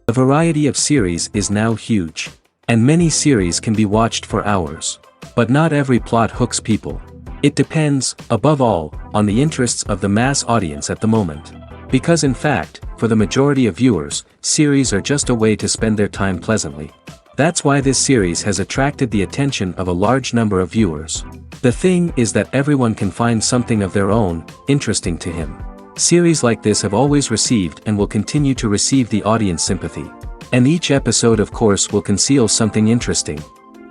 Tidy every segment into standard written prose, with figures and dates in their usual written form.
The variety of series is now huge. And many series can be watched for hours. But not every plot hooks people. It depends, above all, on the interests of the mass audience at the moment. Because in fact, for the majority of viewers, series are just a way to spend their time pleasantly. That's why this series has attracted the attention of a large number of viewers. The thing is that everyone can find something of their own, interesting to him. Series like this have always received and will continue to receive the audience sympathy. And each episode of course will conceal something interesting.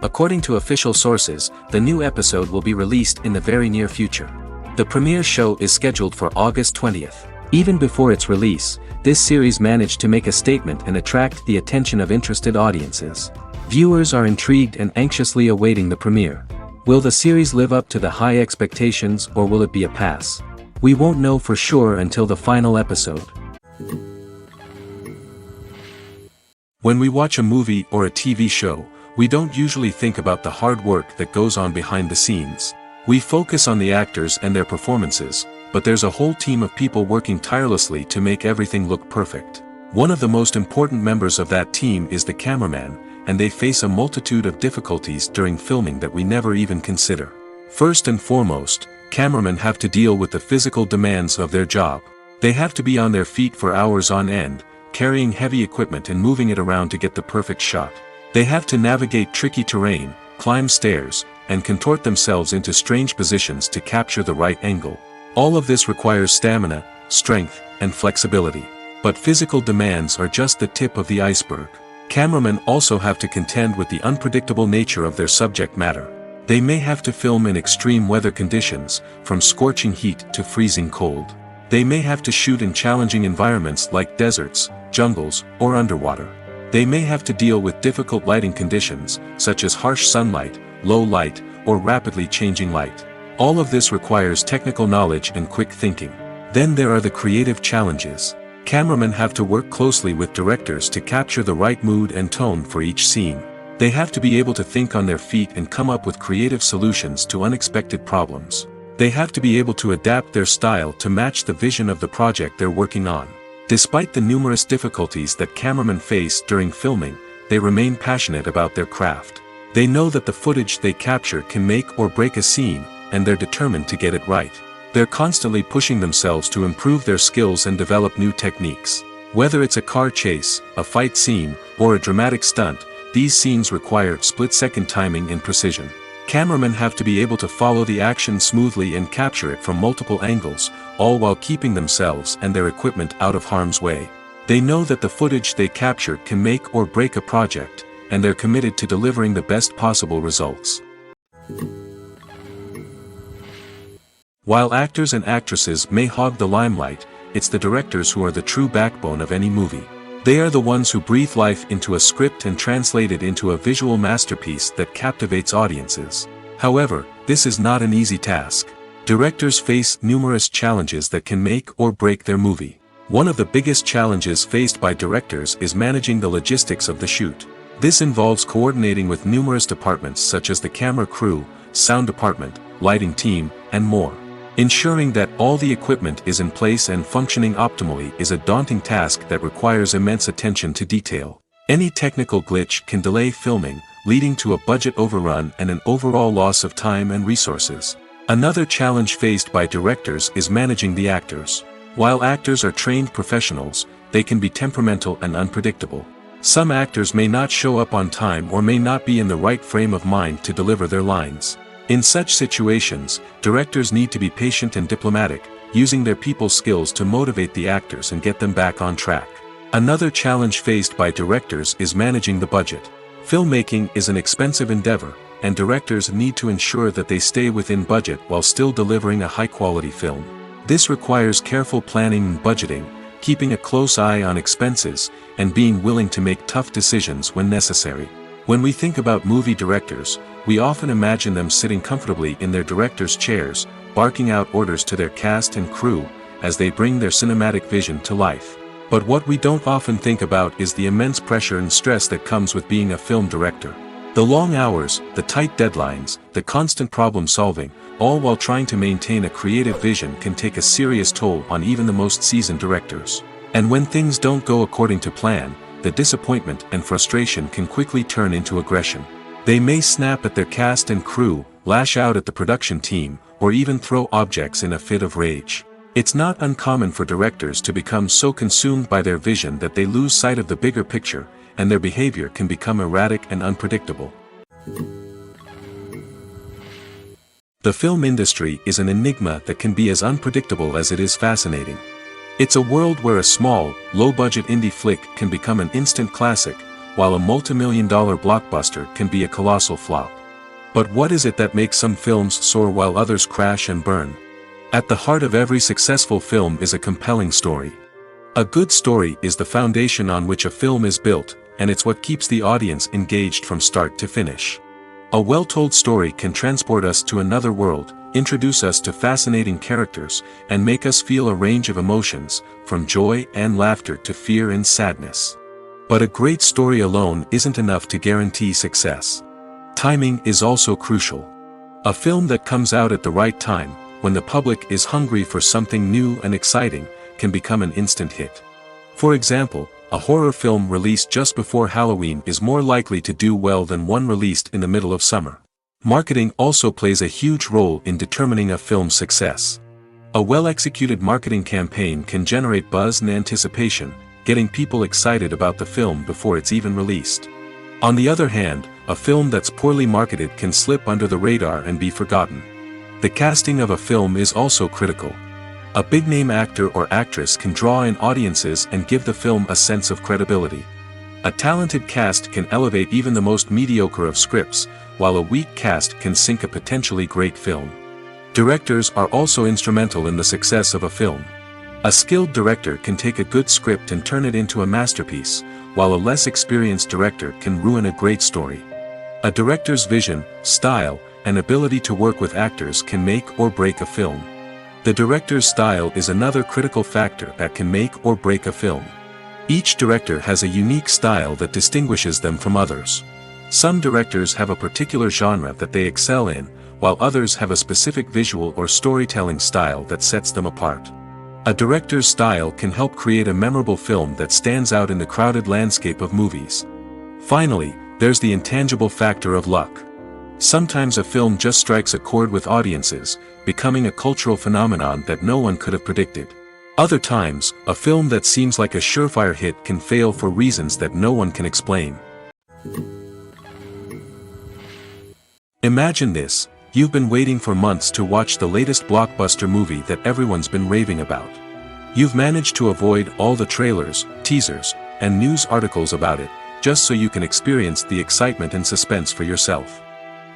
According to official sources, the new episode will be released in the very near future. The premiere show is scheduled for August 20th. Even before its release, this series managed to make a statement and attract the attention of interested audiences. Viewers are intrigued and anxiously awaiting the premiere. Will the series live up to the high expectations or will it be a pass? We won't know for sure until the final episode. When we watch a movie or a TV show, we don't usually think about the hard work that goes on behind the scenes. We focus on the actors and their performances, but there's a whole team of people working tirelessly to make everything look perfect. One of the most important members of that team is the cameraman, and they face a multitude of difficulties during filming that we never even consider. First and foremost, cameramen have to deal with the physical demands of their job. They have to be on their feet for hours on end, carrying heavy equipment and moving it around to get the perfect shot. They have to navigate tricky terrain, climb stairs, and contort themselves into strange positions to capture the right angle. All of this requires stamina, strength, and flexibility. But physical demands are just the tip of the iceberg. Cameramen also have to contend with the unpredictable nature of their subject matter. They may have to film in extreme weather conditions, from scorching heat to freezing cold. They may have to shoot in challenging environments like deserts, jungles, or underwater. They may have to deal with difficult lighting conditions, such as harsh sunlight, low light, or rapidly changing light. All of this requires technical knowledge and quick thinking. Then there are the creative challenges. Cameramen have to work closely with directors to capture the right mood and tone for each scene. They have to be able to think on their feet and come up with creative solutions to unexpected problems. They have to be able to adapt their style to match the vision of the project they're working on. Despite the numerous difficulties that cameramen face during filming, they remain passionate about their craft. They know that the footage they capture can make or break a scene, and they're determined to get it right. They're constantly pushing themselves to improve their skills and develop new techniques. Whether it's a car chase, a fight scene, or a dramatic stunt, these scenes require split-second timing and precision. Cameramen have to be able to follow the action smoothly and capture it from multiple angles, all while keeping themselves and their equipment out of harm's way. They know that the footage they capture can make or break a project, and they're committed to delivering the best possible results. While actors and actresses may hog the limelight, it's the directors who are the true backbone of any movie. They are the ones who breathe life into a script and translate it into a visual masterpiece that captivates audiences. However, this is not an easy task. Directors face numerous challenges that can make or break their movie. One of the biggest challenges faced by directors is managing the logistics of the shoot. This involves coordinating with numerous departments such as the camera crew, sound department, lighting team, and more. Ensuring that all the equipment is in place and functioning optimally is a daunting task that requires immense attention to detail. Any technical glitch can delay filming, leading to a budget overrun and an overall loss of time and resources. Another challenge faced by directors is managing the actors. While actors are trained professionals, they can be temperamental and unpredictable. Some actors may not show up on time or may not be in the right frame of mind to deliver their lines. In such situations, directors need to be patient and diplomatic, using their people skills to motivate the actors and get them back on track. Another challenge faced by directors is managing the budget. Filmmaking is an expensive endeavor, and directors need to ensure that they stay within budget while still delivering a high-quality film. This requires careful planning and budgeting, keeping a close eye on expenses, and being willing to make tough decisions when necessary. When we think about movie directors, we often imagine them sitting comfortably in their director's chairs, barking out orders to their cast and crew, as they bring their cinematic vision to life. But what we don't often think about is the immense pressure and stress that comes with being a film director. The long hours, the tight deadlines, the constant problem solving, all while trying to maintain a creative vision can take a serious toll on even the most seasoned directors. And when things don't go according to plan, the disappointment and frustration can quickly turn into aggression. They may snap at their cast and crew, lash out at the production team, or even throw objects in a fit of rage. It's not uncommon for directors to become so consumed by their vision that they lose sight of the bigger picture, and their behavior can become erratic and unpredictable. The film industry is an enigma that can be as unpredictable as it is fascinating. It's a world where a small, low-budget indie flick can become an instant classic, while a multi-million-dollar blockbuster can be a colossal flop. But what is it that makes some films soar while others crash and burn? At the heart of every successful film is a compelling story. A good story is the foundation on which a film is built, and it's what keeps the audience engaged from start to finish. A well-told story can transport us to another world, introduce us to fascinating characters, and make us feel a range of emotions, from joy and laughter to fear and sadness. But a great story alone isn't enough to guarantee success. Timing is also crucial. A film that comes out at the right time, when the public is hungry for something new and exciting, can become an instant hit. For example, a horror film released just before Halloween is more likely to do well than one released in the middle of summer. Marketing also plays a huge role in determining a film's success. A well-executed marketing campaign can generate buzz and anticipation, getting people excited about the film before it's even released. On the other hand, a film that's poorly marketed can slip under the radar and be forgotten. The casting of a film is also critical. A big-name actor or actress can draw in audiences and give the film a sense of credibility. A talented cast can elevate even the most mediocre of scripts, while a weak cast can sink a potentially great film. Directors are also instrumental in the success of a film. A skilled director can take a good script and turn it into a masterpiece, while a less experienced director can ruin a great story. A director's vision, style, and ability to work with actors can make or break a film. The director's style is another critical factor that can make or break a film. Each director has a unique style that distinguishes them from others. Some directors have a particular genre that they excel in, while others have a specific visual or storytelling style that sets them apart. A director's style can help create a memorable film that stands out in the crowded landscape of movies. Finally, there's the intangible factor of luck. Sometimes a film just strikes a chord with audiences, becoming a cultural phenomenon that no one could have predicted. Other times, a film that seems like a surefire hit can fail for reasons that no one can explain. Imagine this: you've been waiting for months to watch the latest blockbuster movie that everyone's been raving about. You've managed to avoid all the trailers, teasers, and news articles about it, just so you can experience the excitement and suspense for yourself.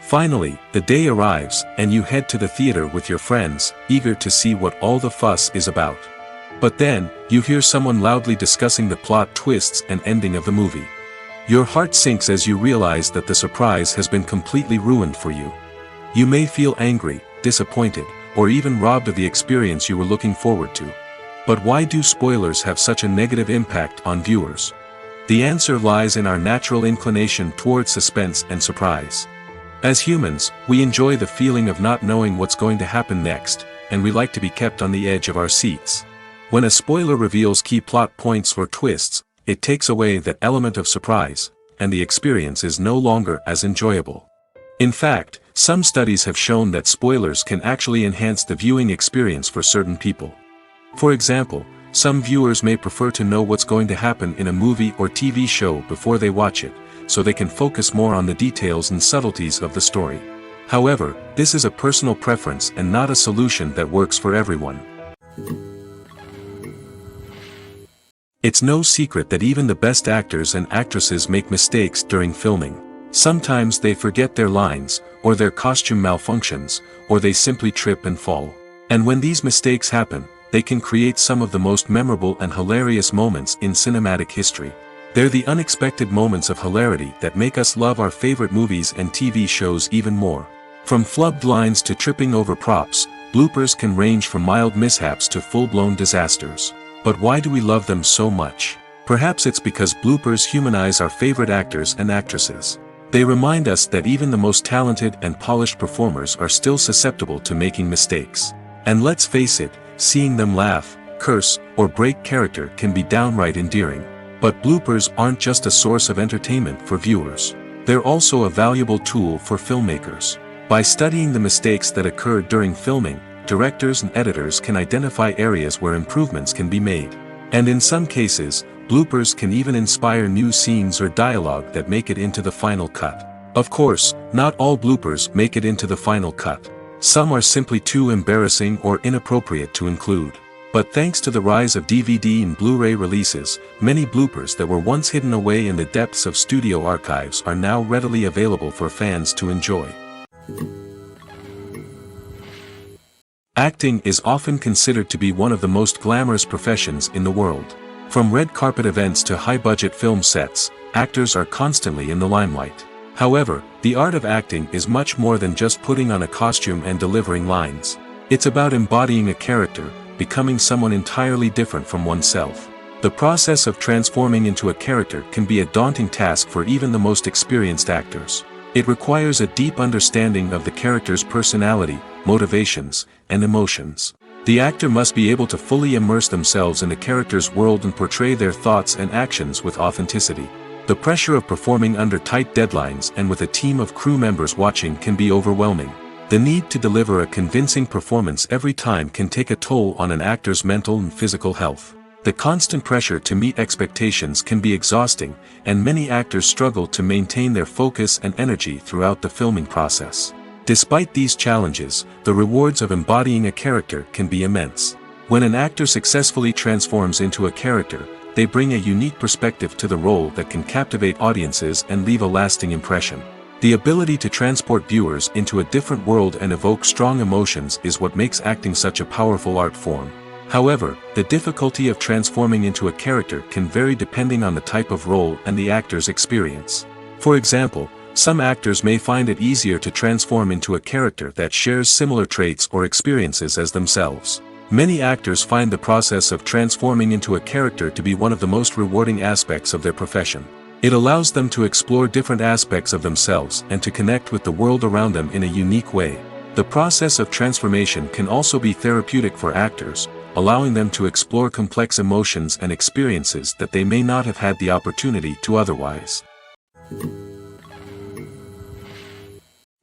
Finally, the day arrives, and you head to the theater with your friends, eager to see what all the fuss is about. But then, you hear someone loudly discussing the plot twists and ending of the movie. Your heart sinks as you realize that the surprise has been completely ruined for you. You may feel angry, disappointed, or even robbed of the experience you were looking forward to. But why do spoilers have such a negative impact on viewers? The answer lies in our natural inclination toward suspense and surprise. As humans, we enjoy the feeling of not knowing what's going to happen next, and we like to be kept on the edge of our seats. When a spoiler reveals key plot points or twists, it takes away that element of surprise, and the experience is no longer as enjoyable. In fact, some studies have shown that spoilers can actually enhance the viewing experience for certain people. For example, some viewers may prefer to know what's going to happen in a movie or TV show before they watch it, so they can focus more on the details and subtleties of the story. However, this is a personal preference and not a solution that works for everyone. It's no secret that even the best actors and actresses make mistakes during filming. Sometimes they forget their lines, or their costume malfunctions, or they simply trip and fall. And when these mistakes happen, they can create some of the most memorable and hilarious moments in cinematic history. They're the unexpected moments of hilarity that make us love our favorite movies and TV shows even more. From flubbed lines to tripping over props, bloopers can range from mild mishaps to full-blown disasters. But why do we love them so much? Perhaps it's because bloopers humanize our favorite actors and actresses. They remind us that even the most talented and polished performers are still susceptible to making mistakes. And let's face it, seeing them laugh, curse, or break character can be downright endearing. But bloopers aren't just a source of entertainment for viewers. They're also a valuable tool for filmmakers. By studying the mistakes that occurred during filming, directors and editors can identify areas where improvements can be made. And in some cases, bloopers can even inspire new scenes or dialogue that make it into the final cut. Of course, not all bloopers make it into the final cut. Some are simply too embarrassing or inappropriate to include. But thanks to the rise of DVD and Blu-ray releases, many bloopers that were once hidden away in the depths of studio archives are now readily available for fans to enjoy. Acting is often considered to be one of the most glamorous professions in the world. From red carpet events to high-budget film sets, actors are constantly in the limelight. However, the art of acting is much more than just putting on a costume and delivering lines. It's about embodying a character, becoming someone entirely different from oneself. The process of transforming into a character can be a daunting task for even the most experienced actors. It requires a deep understanding of the character's personality, motivations, and emotions. The actor must be able to fully immerse themselves in the character's world and portray their thoughts and actions with authenticity. The pressure of performing under tight deadlines and with a team of crew members watching can be overwhelming. The need to deliver a convincing performance every time can take a toll on an actor's mental and physical health. The constant pressure to meet expectations can be exhausting, and many actors struggle to maintain their focus and energy throughout the filming process. Despite these challenges, the rewards of embodying a character can be immense. When an actor successfully transforms into a character, they bring a unique perspective to the role that can captivate audiences and leave a lasting impression. The ability to transport viewers into a different world and evoke strong emotions is what makes acting such a powerful art form. However, the difficulty of transforming into a character can vary depending on the type of role and the actor's experience. For example, some actors may find it easier to transform into a character that shares similar traits or experiences as themselves. Many actors find the process of transforming into a character to be one of the most rewarding aspects of their profession. It allows them to explore different aspects of themselves and to connect with the world around them in a unique way. The process of transformation can also be therapeutic for actors, allowing them to explore complex emotions and experiences that they may not have had the opportunity to otherwise.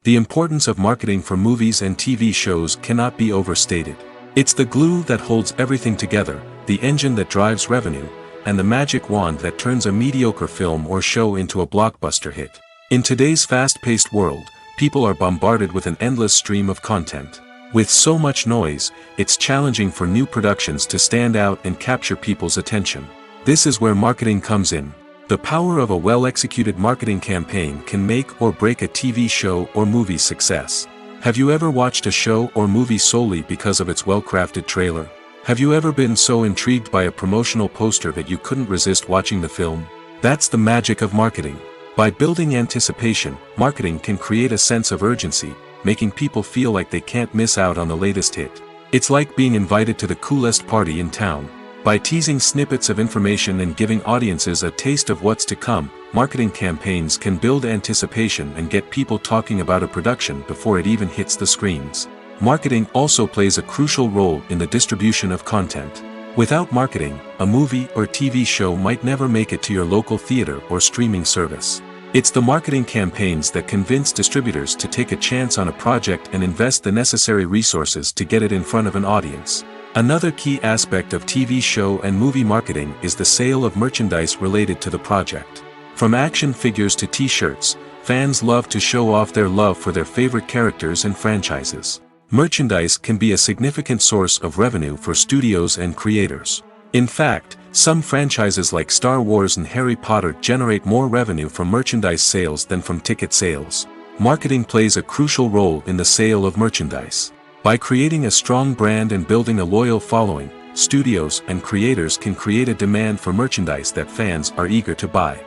The importance of marketing for movies and TV shows cannot be overstated. It's the glue that holds everything together, the engine that drives revenue, and the magic wand that turns a mediocre film or show into a blockbuster hit. In today's fast-paced world, people are bombarded with an endless stream of content. With so much noise, it's challenging for new productions to stand out and capture people's attention. This is where marketing comes in. The power of a well-executed marketing campaign can make or break a TV show or movie's success. Have you ever watched a show or movie solely because of its well-crafted trailer? Have you ever been so intrigued by a promotional poster that you couldn't resist watching the film? That's the magic of marketing. By building anticipation, marketing can create a sense of urgency, making people feel like they can't miss out on the latest hit. It's like being invited to the coolest party in town. By teasing snippets of information and giving audiences a taste of what's to come, marketing campaigns can build anticipation and get people talking about a production before it even hits the screens. Marketing also plays a crucial role in the distribution of content. Without marketing, a movie or TV show might never make it to your local theater or streaming service. It's the marketing campaigns that convince distributors to take a chance on a project and invest the necessary resources to get it in front of an audience. Another key aspect of TV show and movie marketing is the sale of merchandise related to the project. From action figures to t-shirts, fans love to show off their love for their favorite characters and franchises. Merchandise can be a significant source of revenue for studios and creators. In fact, some franchises like Star Wars and Harry Potter generate more revenue from merchandise sales than from ticket sales. Marketing plays a crucial role in the sale of merchandise. By creating a strong brand and building a loyal following, studios and creators can create a demand for merchandise that fans are eager to buy.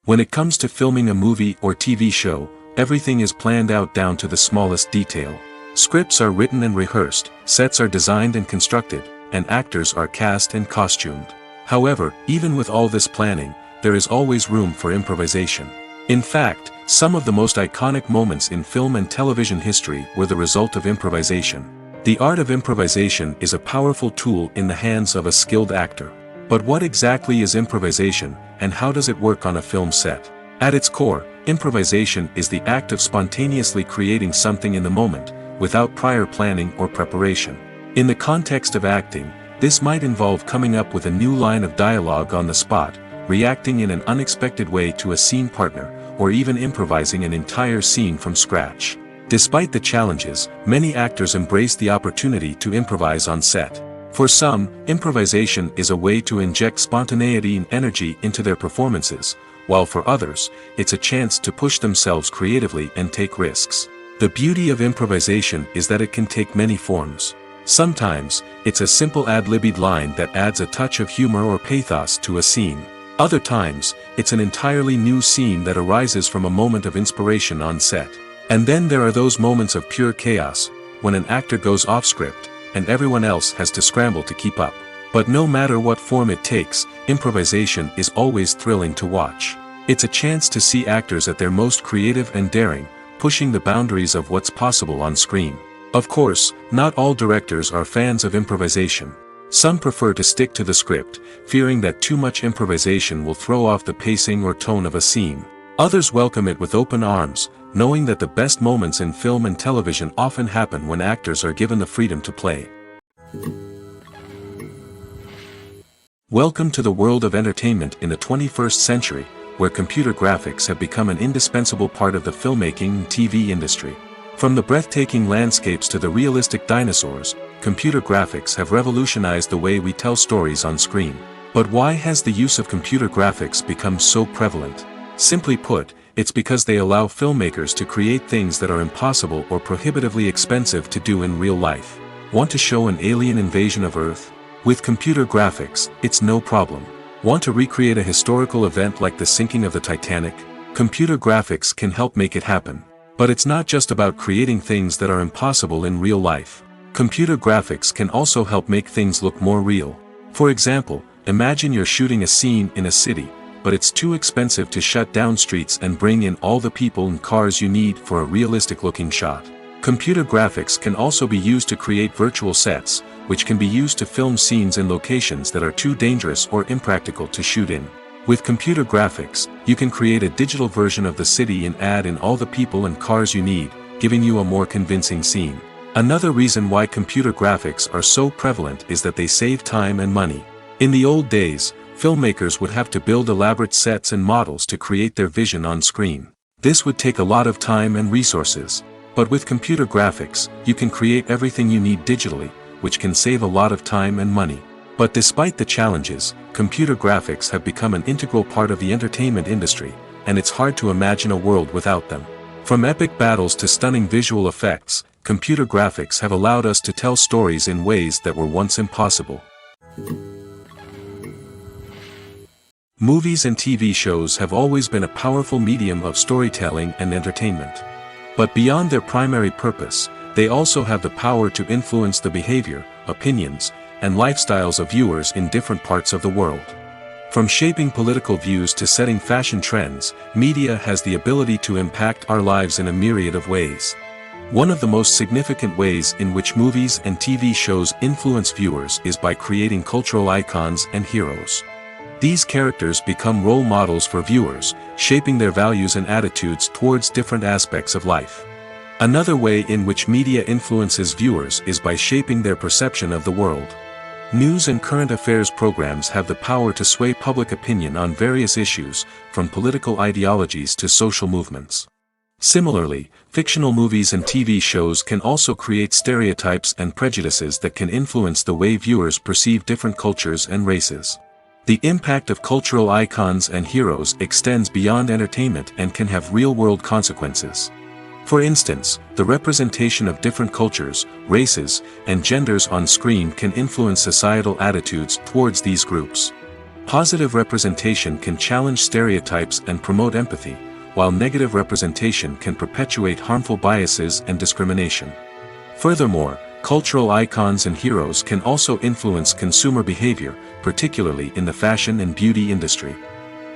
When it comes to filming a movie or TV show, everything is planned out down to the smallest detail. Scripts are written and rehearsed, sets are designed and constructed, and actors are cast and costumed. However, even with all this planning, there is always room for improvisation. In fact, some of the most iconic moments in film and television history were the result of improvisation. The art of improvisation is a powerful tool in the hands of a skilled actor. But what exactly is improvisation, and how does it work on a film set? At its core, improvisation is the act of spontaneously creating something in the moment, without prior planning or preparation. In the context of acting, this might involve coming up with a new line of dialogue on the spot, reacting in an unexpected way to a scene partner, or even improvising an entire scene from scratch. Despite the challenges, many actors embrace the opportunity to improvise on set. For some, improvisation is a way to inject spontaneity and energy into their performances, while for others, it's a chance to push themselves creatively and take risks. The beauty of improvisation is that it can take many forms. Sometimes, it's a simple ad-libbed line that adds a touch of humor or pathos to a scene. Other times, it's an entirely new scene that arises from a moment of inspiration on set. And then there are those moments of pure chaos, when an actor goes off script, and everyone else has to scramble to keep up. But no matter what form it takes, improvisation is always thrilling to watch. It's a chance to see actors at their most creative and daring, pushing the boundaries of what's possible on screen. Of course, not all directors are fans of improvisation. Some prefer to stick to the script, fearing that too much improvisation will throw off the pacing or tone of a scene. Others welcome it with open arms, knowing that the best moments in film and television often happen when actors are given the freedom to play. Welcome to the world of entertainment in the 21st century, where computer graphics have become an indispensable part of the filmmaking and TV industry. From the breathtaking landscapes to the realistic dinosaurs, computer graphics have revolutionized the way we tell stories on screen. But why has the use of computer graphics become so prevalent? Simply put, it's because they allow filmmakers to create things that are impossible or prohibitively expensive to do in real life. Want to show an alien invasion of Earth? With computer graphics, it's no problem. Want to recreate a historical event like the sinking of the Titanic? Computer graphics can help make it happen. But it's not just about creating things that are impossible in real life. Computer graphics can also help make things look more real. For example, imagine you're shooting a scene in a city, but it's too expensive to shut down streets and bring in all the people and cars you need for a realistic-looking shot. Computer graphics can also be used to create virtual sets, which can be used to film scenes in locations that are too dangerous or impractical to shoot in. With computer graphics, you can create a digital version of the city and add in all the people and cars you need, giving you a more convincing scene. Another reason why computer graphics are so prevalent is that they save time and money. In the old days, filmmakers would have to build elaborate sets and models to create their vision on screen. This would take a lot of time and resources. But with computer graphics, you can create everything you need digitally, which can save a lot of time and money. But despite the challenges, computer graphics have become an integral part of the entertainment industry, and it's hard to imagine a world without them. From epic battles to stunning visual effects, computer graphics have allowed us to tell stories in ways that were once impossible. Movies and TV shows have always been a powerful medium of storytelling and entertainment. But beyond their primary purpose, they also have the power to influence the behavior, opinions, and lifestyles of viewers in different parts of the world. From shaping political views to setting fashion trends, media has the ability to impact our lives in a myriad of ways. One of the most significant ways in which movies and TV shows influence viewers is by creating cultural icons and heroes. These characters become role models for viewers, shaping their values and attitudes towards different aspects of life. Another way in which media influences viewers is by shaping their perception of the world. News and current affairs programs have the power to sway public opinion on various issues, from political ideologies to social movements. Similarly, fictional movies and TV shows can also create stereotypes and prejudices that can influence the way viewers perceive different cultures and races. The impact of cultural icons and heroes extends beyond entertainment and can have real-world consequences. For instance, the representation of different cultures, races, and genders on screen can influence societal attitudes towards these groups. Positive representation can challenge stereotypes and promote empathy, while negative representation can perpetuate harmful biases and discrimination. Furthermore, cultural icons and heroes can also influence consumer behavior, particularly in the fashion and beauty industry.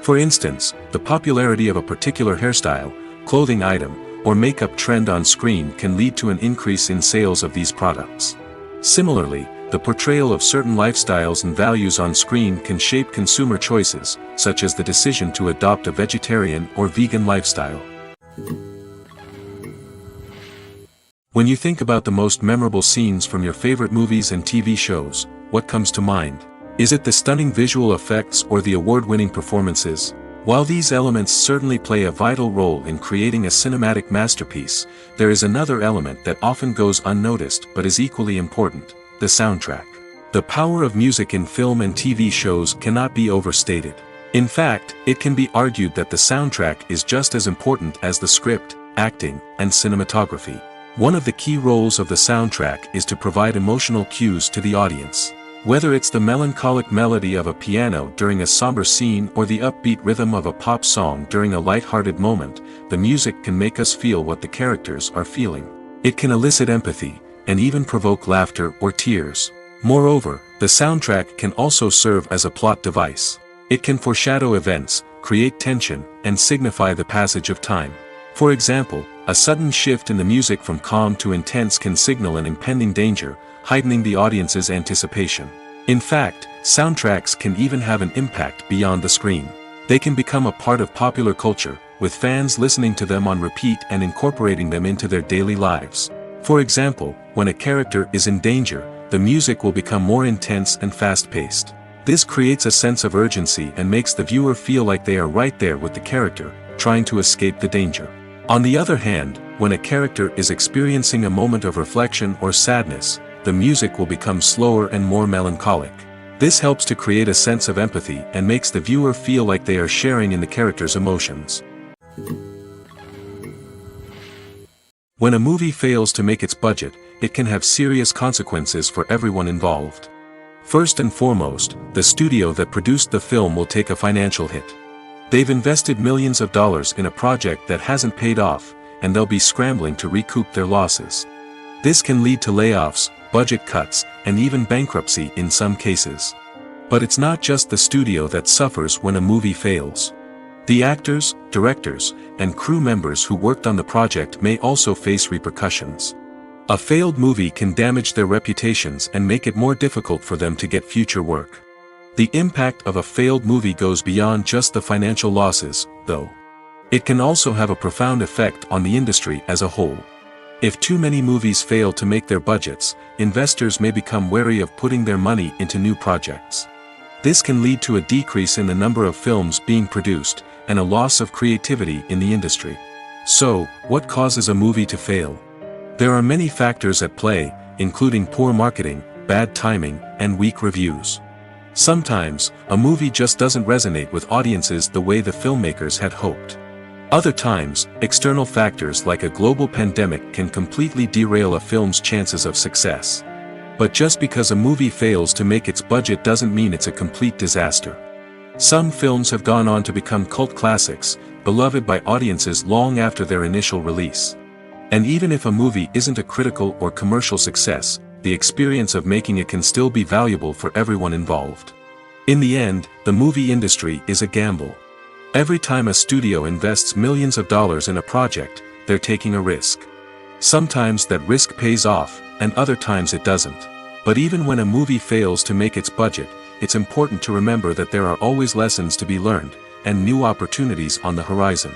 For instance, the popularity of a particular hairstyle, clothing item, or makeup trend on screen can lead to an increase in sales of these products. Similarly, the portrayal of certain lifestyles and values on screen can shape consumer choices, such as the decision to adopt a vegetarian or vegan lifestyle. When you think about the most memorable scenes from your favorite movies and TV shows, what comes to mind? Is it the stunning visual effects or the award-winning performances? While these elements certainly play a vital role in creating a cinematic masterpiece, there is another element that often goes unnoticed but is equally important: the soundtrack. The power of music in film and TV shows cannot be overstated. In fact, it can be argued that the soundtrack is just as important as the script, acting, and cinematography. One of the key roles of the soundtrack is to provide emotional cues to the audience. Whether it's the melancholic melody of a piano during a somber scene or the upbeat rhythm of a pop song during a light-hearted moment, the music can make us feel what the characters are feeling. It can elicit empathy, and even provoke laughter or tears. Moreover, the soundtrack can also serve as a plot device. It can foreshadow events, create tension, and signify the passage of time. For example, a sudden shift in the music from calm to intense can signal an impending danger, heightening the audience's anticipation. In fact, soundtracks can even have an impact beyond the screen. They can become a part of popular culture, with fans listening to them on repeat and incorporating them into their daily lives. For example, when a character is in danger, the music will become more intense and fast-paced. This creates a sense of urgency and makes the viewer feel like they are right there with the character, trying to escape the danger. On the other hand, when a character is experiencing a moment of reflection or sadness, the music will become slower and more melancholic. This helps to create a sense of empathy and makes the viewer feel like they are sharing in the character's emotions. When a movie fails to make its budget, it can have serious consequences for everyone involved. First and foremost, the studio that produced the film will take a financial hit. They've invested millions of dollars in a project that hasn't paid off, and they'll be scrambling to recoup their losses. This can lead to layoffs, budget cuts, and even bankruptcy in some cases. But it's not just the studio that suffers when a movie fails. The actors, directors, and crew members who worked on the project may also face repercussions. A failed movie can damage their reputations and make it more difficult for them to get future work. The impact of a failed movie goes beyond just the financial losses, though. It can also have a profound effect on the industry as a whole. If too many movies fail to make their budgets, investors may become wary of putting their money into new projects. This can lead to a decrease in the number of films being produced, and a loss of creativity in the industry. So, what causes a movie to fail? There are many factors at play, including poor marketing, bad timing, and weak reviews. Sometimes, a movie just doesn't resonate with audiences the way the filmmakers had hoped. Other times, external factors like a global pandemic can completely derail a film's chances of success. But just because a movie fails to make its budget doesn't mean it's a complete disaster. Some films have gone on to become cult classics, beloved by audiences long after their initial release. And even if a movie isn't a critical or commercial success, the experience of making it can still be valuable for everyone involved. In the end, the movie industry is a gamble. Every time a studio invests millions of dollars in a project, they're taking a risk. Sometimes that risk pays off, and other times it doesn't. But even when a movie fails to make its budget, it's important to remember that there are always lessons to be learned, and new opportunities on the horizon.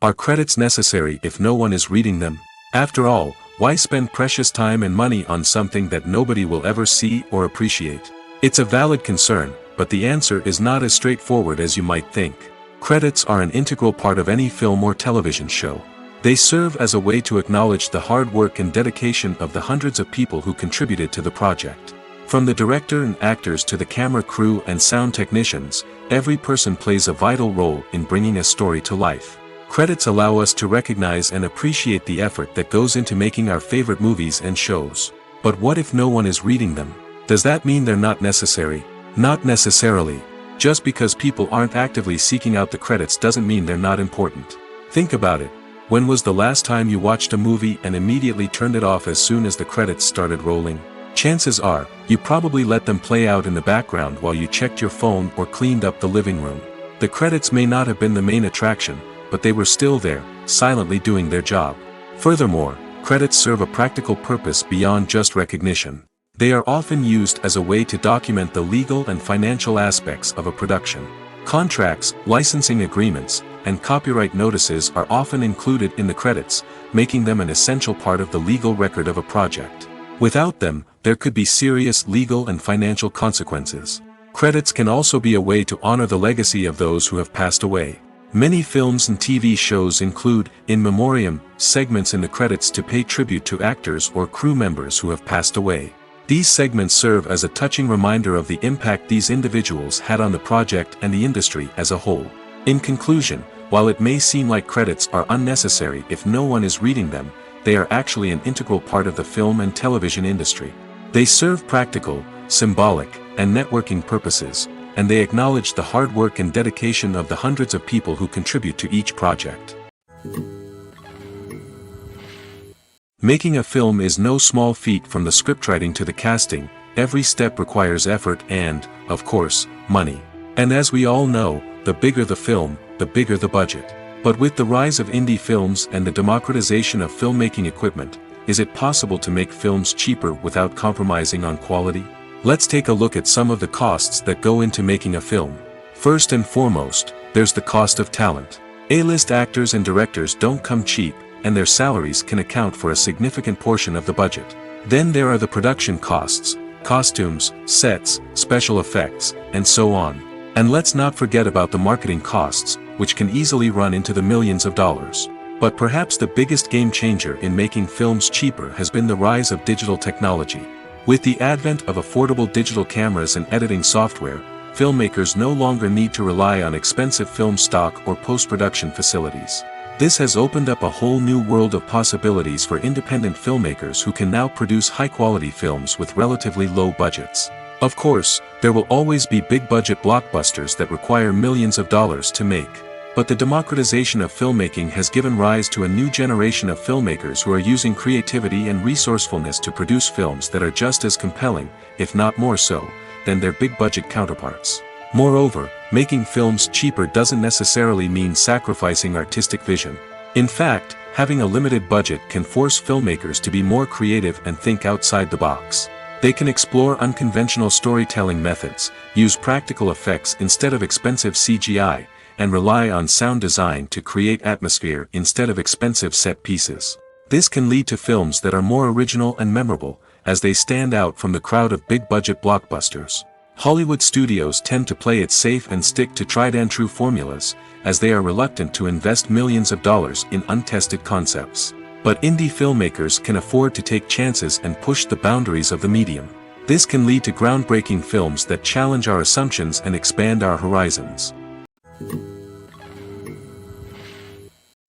Are credits necessary if no one is reading them? After all, why spend precious time and money on something that nobody will ever see or appreciate? It's a valid concern, but the answer is not as straightforward as you might think. Credits are an integral part of any film or television show. They serve as a way to acknowledge the hard work and dedication of the hundreds of people who contributed to the project. From the director and actors to the camera crew and sound technicians, every person plays a vital role in bringing a story to life. Credits allow us to recognize and appreciate the effort that goes into making our favorite movies and shows. But what if no one is reading them? Does that mean they're not necessary? Not necessarily. Just because people aren't actively seeking out the credits doesn't mean they're not important. Think about it. When was the last time you watched a movie and immediately turned it off as soon as the credits started rolling? Chances are, you probably let them play out in the background while you checked your phone or cleaned up the living room. The credits may not have been the main attraction, but they were still there, silently doing their job. Furthermore, credits serve a practical purpose beyond just recognition. They are often used as a way to document the legal and financial aspects of a production. Contracts, licensing agreements, and copyright notices are often included in the credits, making them an essential part of the legal record of a project. Without them, there could be serious legal and financial consequences. Credits can also be a way to honor the legacy of those who have passed away. Many films and TV shows include, in memoriam, segments in the credits to pay tribute to actors or crew members who have passed away. These segments serve as a touching reminder of the impact these individuals had on the project and the industry as a whole. In conclusion, while it may seem like credits are unnecessary if no one is reading them, they are actually an integral part of the film and television industry. They serve practical, symbolic, and networking purposes, and they acknowledge the hard work and dedication of the hundreds of people who contribute to each project. Making a film is no small feat. From the scriptwriting to the casting, every step requires effort and, of course, money. And as we all know, the bigger the film, the bigger the budget. But with the rise of indie films and the democratization of filmmaking equipment, is it possible to make films cheaper without compromising on quality? Let's take a look at some of the costs that go into making a film. First and foremost, there's the cost of talent. A-list actors and directors don't come cheap, and their salaries can account for a significant portion of the budget. Then there are the production costs, costumes, sets, special effects, and so on. And let's not forget about the marketing costs, which can easily run into the millions of dollars. But perhaps the biggest game changer in making films cheaper has been the rise of digital technology. With the advent of affordable digital cameras and editing software, filmmakers no longer need to rely on expensive film stock or post-production facilities. This has opened up a whole new world of possibilities for independent filmmakers who can now produce high-quality films with relatively low budgets. Of course, there will always be big-budget blockbusters that require millions of dollars to make. But the democratization of filmmaking has given rise to a new generation of filmmakers who are using creativity and resourcefulness to produce films that are just as compelling, if not more so, than their big-budget counterparts. Moreover, making films cheaper doesn't necessarily mean sacrificing artistic vision. In fact, having a limited budget can force filmmakers to be more creative and think outside the box. They can explore unconventional storytelling methods, use practical effects instead of expensive CGI, and rely on sound design to create atmosphere instead of expensive set pieces. This can lead to films that are more original and memorable, as they stand out from the crowd of big-budget blockbusters. Hollywood studios tend to play it safe and stick to tried-and-true formulas, as they are reluctant to invest millions of dollars in untested concepts. But indie filmmakers can afford to take chances and push the boundaries of the medium. This can lead to groundbreaking films that challenge our assumptions and expand our horizons.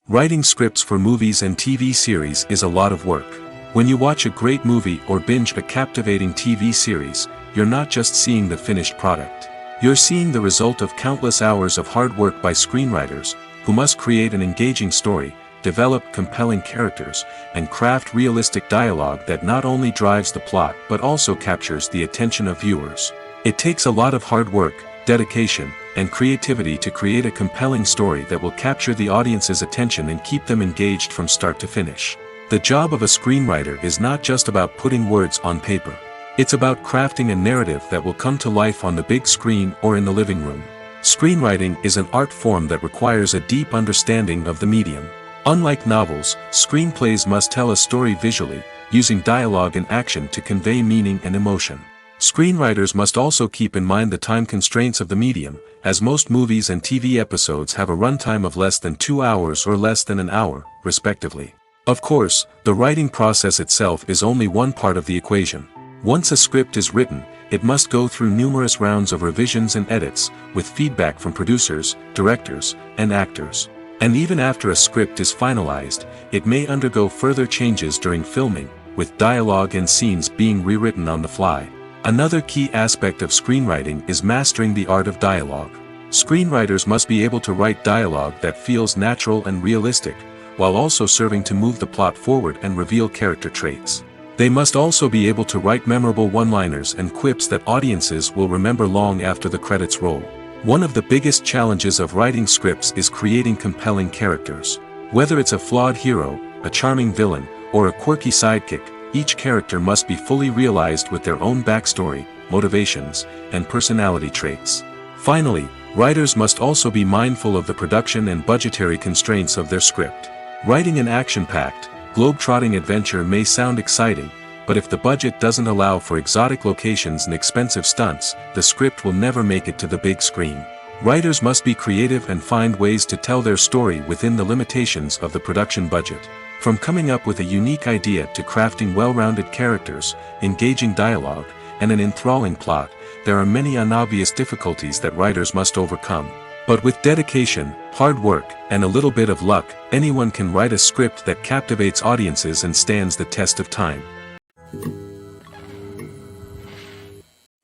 Writing scripts for movies and TV series is a lot of work. When you watch a great movie or binge a captivating TV series, you're not just seeing the finished product. You're seeing the result of countless hours of hard work by screenwriters, who must create an engaging story, develop compelling characters, and craft realistic dialogue that not only drives the plot but also captures the attention of viewers. It takes a lot of hard work, dedication, and creativity to create a compelling story that will capture the audience's attention and keep them engaged from start to finish. The job of a screenwriter is not just about putting words on paper. It's about crafting a narrative that will come to life on the big screen or in the living room. Screenwriting is an art form that requires a deep understanding of the medium. Unlike novels, screenplays must tell a story visually, using dialogue and action to convey meaning and emotion. Screenwriters must also keep in mind the time constraints of the medium, as most movies and TV episodes have a runtime of less than 2 hours or less than an hour, respectively. Of course, the writing process itself is only one part of the equation. Once a script is written, it must go through numerous rounds of revisions and edits, with feedback from producers, directors, and actors. And even after a script is finalized, it may undergo further changes during filming, with dialogue and scenes being rewritten on the fly. Another key aspect of screenwriting is mastering the art of dialogue. Screenwriters must be able to write dialogue that feels natural and realistic, while also serving to move the plot forward and reveal character traits. They must also be able to write memorable one-liners and quips that audiences will remember long after the credits roll. One of the biggest challenges of writing scripts is creating compelling characters. Whether it's a flawed hero, a charming villain, or a quirky sidekick, each character must be fully realized with their own backstory, motivations, and personality traits. Finally, writers must also be mindful of the production and budgetary constraints of their script. Writing an action-packed, globe-trotting adventure may sound exciting, but if the budget doesn't allow for exotic locations and expensive stunts, the script will never make it to the big screen. Writers must be creative and find ways to tell their story within the limitations of the production budget. From coming up with a unique idea to crafting well-rounded characters, engaging dialogue, and an enthralling plot, there are many unobvious difficulties that writers must overcome. But with dedication, hard work, and a little bit of luck, anyone can write a script that captivates audiences and stands the test of time.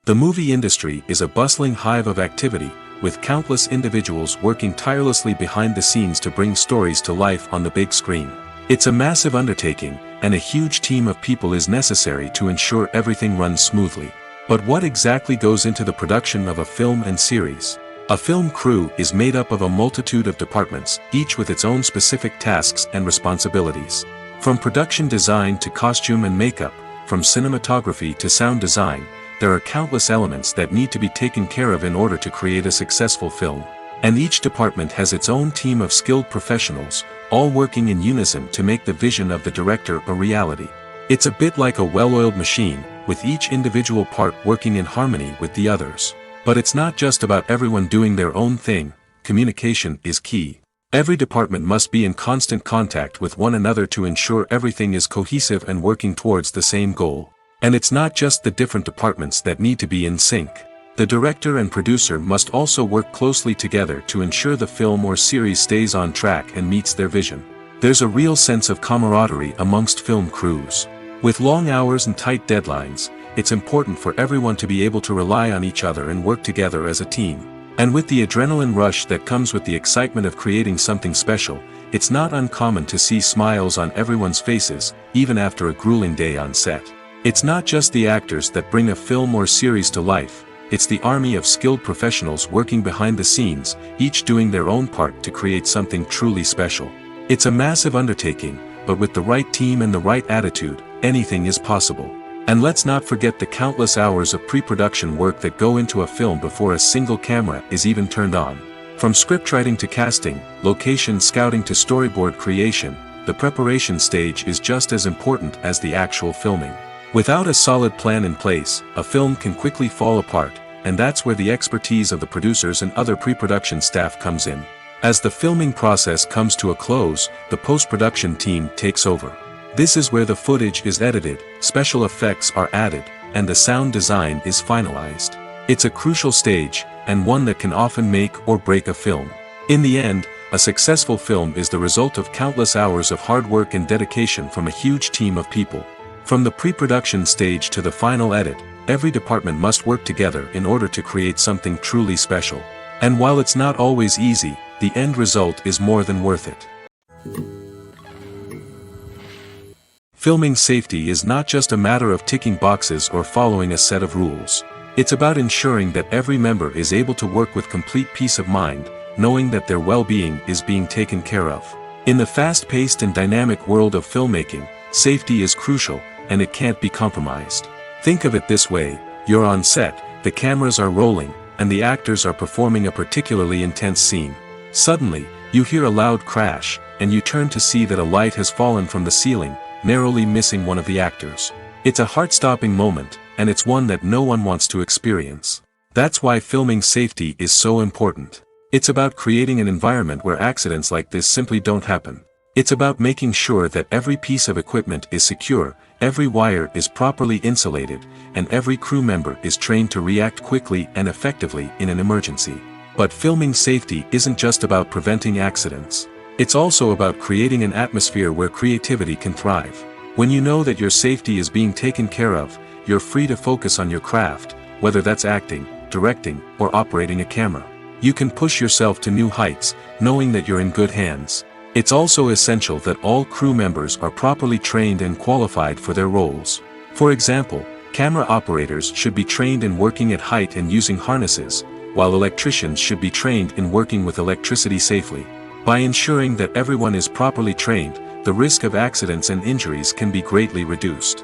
The movie industry is a bustling hive of activity, with countless individuals working tirelessly behind the scenes to bring stories to life on the big screen. It's a massive undertaking, and a huge team of people is necessary to ensure everything runs smoothly. But what exactly goes into the production of a film and series? A film crew is made up of a multitude of departments, each with its own specific tasks and responsibilities. From production design to costume and makeup, from cinematography to sound design, there are countless elements that need to be taken care of in order to create a successful film. And each department has its own team of skilled professionals, all working in unison to make the vision of the director a reality. It's a bit like a well-oiled machine, with each individual part working in harmony with the others. But it's not just about everyone doing their own thing, communication is key. Every department must be in constant contact with one another to ensure everything is cohesive and working towards the same goal. And it's not just the different departments that need to be in sync. The director and producer must also work closely together to ensure the film or series stays on track and meets their vision. There's a real sense of camaraderie amongst film crews. With long hours and tight deadlines, it's important for everyone to be able to rely on each other and work together as a team. And with the adrenaline rush that comes with the excitement of creating something special, it's not uncommon to see smiles on everyone's faces, even after a grueling day on set. It's not just the actors that bring a film or series to life, it's the army of skilled professionals working behind the scenes, each doing their own part to create something truly special. It's a massive undertaking, but with the right team and the right attitude, anything is possible. And let's not forget the countless hours of pre-production work that go into a film before a single camera is even turned on. From scriptwriting to casting, location scouting to storyboard creation, the preparation stage is just as important as the actual filming. Without a solid plan in place, a film can quickly fall apart, and that's where the expertise of the producers and other pre-production staff comes in. As the filming process comes to a close, the post-production team takes over. This is where the footage is edited, special effects are added, and the sound design is finalized. It's a crucial stage, and one that can often make or break a film. In the end, a successful film is the result of countless hours of hard work and dedication from a huge team of people. From the pre-production stage to the final edit, every department must work together in order to create something truly special. And while it's not always easy, the end result is more than worth it. Filming safety is not just a matter of ticking boxes or following a set of rules. It's about ensuring that every member is able to work with complete peace of mind, knowing that their well-being is being taken care of. In the fast-paced and dynamic world of filmmaking, safety is crucial, and it can't be compromised. Think of it this way, you're on set, the cameras are rolling, and the actors are performing a particularly intense scene. Suddenly, you hear a loud crash, and you turn to see that a light has fallen from the ceiling, narrowly missing one of the actors. It's a heart-stopping moment, and it's one that no one wants to experience. That's why filming safety is so important. It's about creating an environment where accidents like this simply don't happen. It's about making sure that every piece of equipment is secure, every wire is properly insulated, and every crew member is trained to react quickly and effectively in an emergency. But filming safety isn't just about preventing accidents. It's also about creating an atmosphere where creativity can thrive. When you know that your safety is being taken care of, you're free to focus on your craft, whether that's acting, directing, or operating a camera. You can push yourself to new heights, knowing that you're in good hands. It's also essential that all crew members are properly trained and qualified for their roles. For example, camera operators should be trained in working at height and using harnesses, while electricians should be trained in working with electricity safely. By ensuring that everyone is properly trained, the risk of accidents and injuries can be greatly reduced.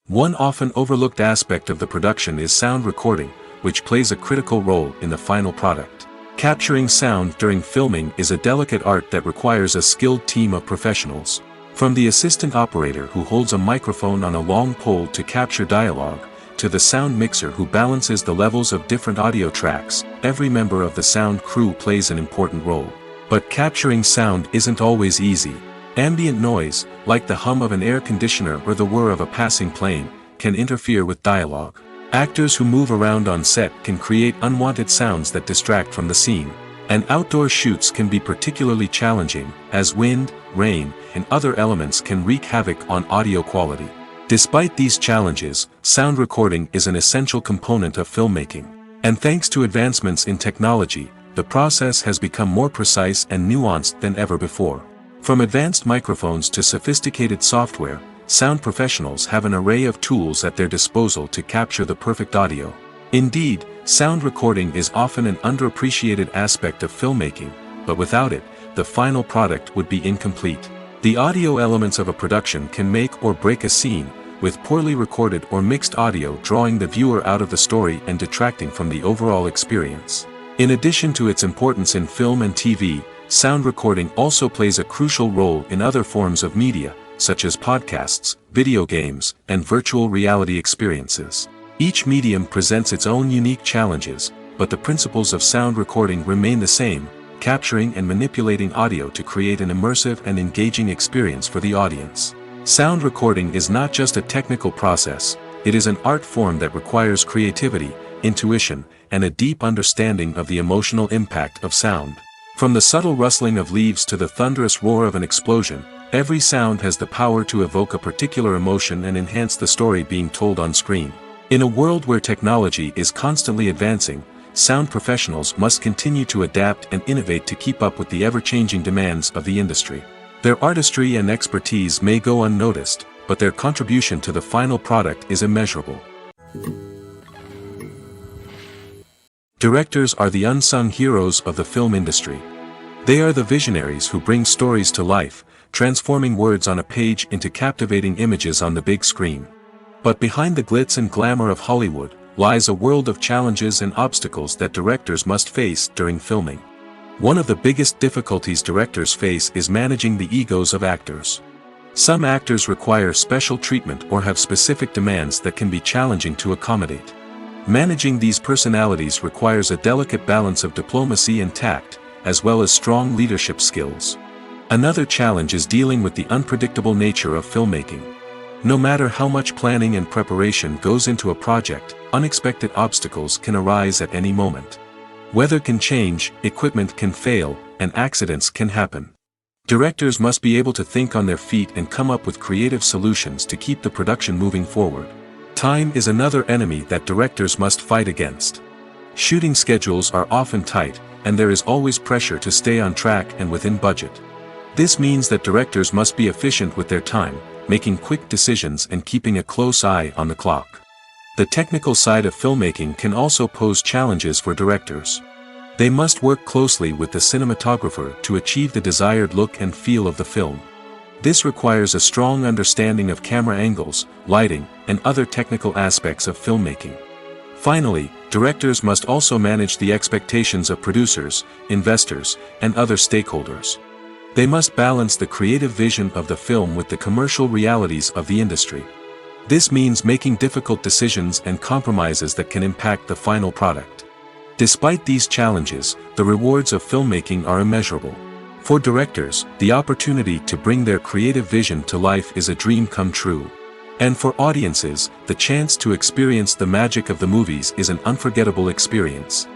One often overlooked aspect of the production is sound recording, which plays a critical role in the final product. Capturing sound during filming is a delicate art that requires a skilled team of professionals. From the assistant operator who holds a microphone on a long pole to capture dialogue, to the sound mixer who balances the levels of different audio tracks, every member of the sound crew plays an important role. But capturing sound isn't always easy. Ambient noise, like the hum of an air conditioner or the whir of a passing plane, can interfere with dialogue. Actors who move around on set can create unwanted sounds that distract from the scene. And outdoor shoots can be particularly challenging, as wind, rain, and other elements can wreak havoc on audio quality. Despite these challenges, sound recording is an essential component of filmmaking. And thanks to advancements in technology, the process has become more precise and nuanced than ever before. From advanced microphones to sophisticated software, sound professionals have an array of tools at their disposal to capture the perfect audio. Indeed, sound recording is often an underappreciated aspect of filmmaking, but without it, the final product would be incomplete. The audio elements of a production can make or break a scene, with poorly recorded or mixed audio drawing the viewer out of the story and detracting from the overall experience. In addition to its importance in film and TV, sound recording also plays a crucial role in other forms of media, such as podcasts, video games, and virtual reality experiences. Each medium presents its own unique challenges, but the principles of sound recording remain the same, capturing and manipulating audio to create an immersive and engaging experience for the audience. Sound recording is not just a technical process, it is an art form that requires creativity, intuition, and a deep understanding of the emotional impact of sound. From the subtle rustling of leaves to the thunderous roar of an explosion, every sound has the power to evoke a particular emotion and enhance the story being told on screen. In a world where technology is constantly advancing, sound professionals must continue to adapt and innovate to keep up with the ever-changing demands of the industry. Their artistry and expertise may go unnoticed, but their contribution to the final product is immeasurable. Directors are the unsung heroes of the film industry. They are the visionaries who bring stories to life, transforming words on a page into captivating images on the big screen. But behind the glitz and glamour of Hollywood, lies a world of challenges and obstacles that directors must face during filming. One of the biggest difficulties directors face is managing the egos of actors. Some actors require special treatment or have specific demands that can be challenging to accommodate. Managing these personalities requires a delicate balance of diplomacy and tact, as well as strong leadership skills. Another challenge is dealing with the unpredictable nature of filmmaking. No matter how much planning and preparation goes into a project, unexpected obstacles can arise at any moment. Weather can change, equipment can fail, and accidents can happen. Directors must be able to think on their feet and come up with creative solutions to keep the production moving forward. Time is another enemy that directors must fight against. Shooting schedules are often tight, and there is always pressure to stay on track and within budget. This means that directors must be efficient with their time, making quick decisions and keeping a close eye on the clock. The technical side of filmmaking can also pose challenges for directors. They must work closely with the cinematographer to achieve the desired look and feel of the film. This requires a strong understanding of camera angles, lighting, and other technical aspects of filmmaking. Finally, directors must also manage the expectations of producers, investors, and other stakeholders. They must balance the creative vision of the film with the commercial realities of the industry. This means making difficult decisions and compromises that can impact the final product. Despite these challenges, the rewards of filmmaking are immeasurable. For directors, the opportunity to bring their creative vision to life is a dream come true. And for audiences, the chance to experience the magic of the movies is an unforgettable experience.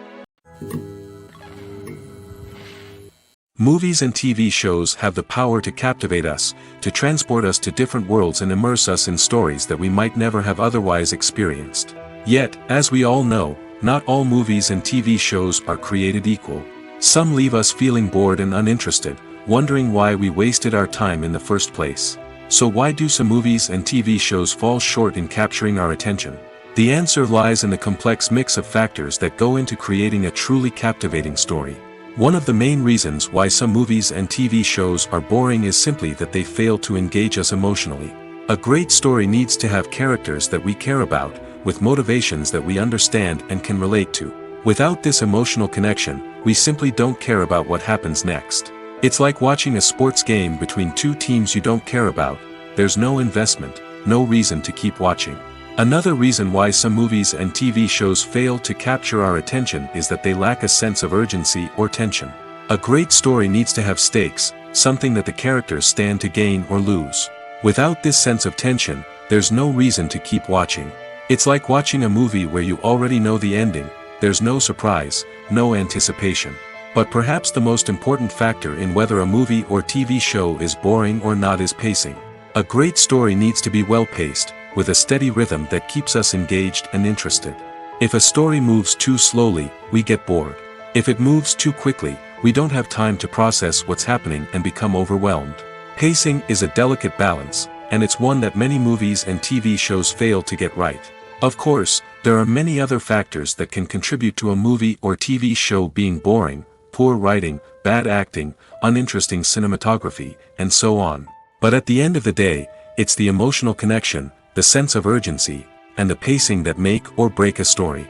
Movies and TV shows have the power to captivate us, to transport us to different worlds and immerse us in stories that we might never have otherwise experienced. Yet, as we all know, not all movies and TV shows are created equal. Some leave us feeling bored and uninterested, wondering why we wasted our time in the first place. So why do some movies and TV shows fall short in capturing our attention? The answer lies in the complex mix of factors that go into creating a truly captivating story. One of the main reasons why some movies and TV shows are boring is simply that they fail to engage us emotionally. A great story needs to have characters that we care about, with motivations that we understand and can relate to. Without this emotional connection, we simply don't care about what happens next. It's like watching a sports game between two teams you don't care about. There's no investment, no reason to keep watching. Another reason why some movies and TV shows fail to capture our attention is that they lack a sense of urgency or tension. A great story needs to have stakes, something that the characters stand to gain or lose. Without this sense of tension, there's no reason to keep watching. It's like watching a movie where you already know the ending. There's no surprise, no anticipation. But perhaps the most important factor in whether a movie or TV show is boring or not is pacing. A great story needs to be well-paced, with a steady rhythm that keeps us engaged and interested. If a story moves too slowly, we get bored. If it moves too quickly, we don't have time to process what's happening and become overwhelmed. Pacing is a delicate balance, and it's one that many movies and TV shows fail to get right. Of course, there are many other factors that can contribute to a movie or TV show being boring: poor writing, bad acting, uninteresting cinematography, and so on. But at the end of the day, it's the emotional connection, the sense of urgency, and the pacing that make or break a story.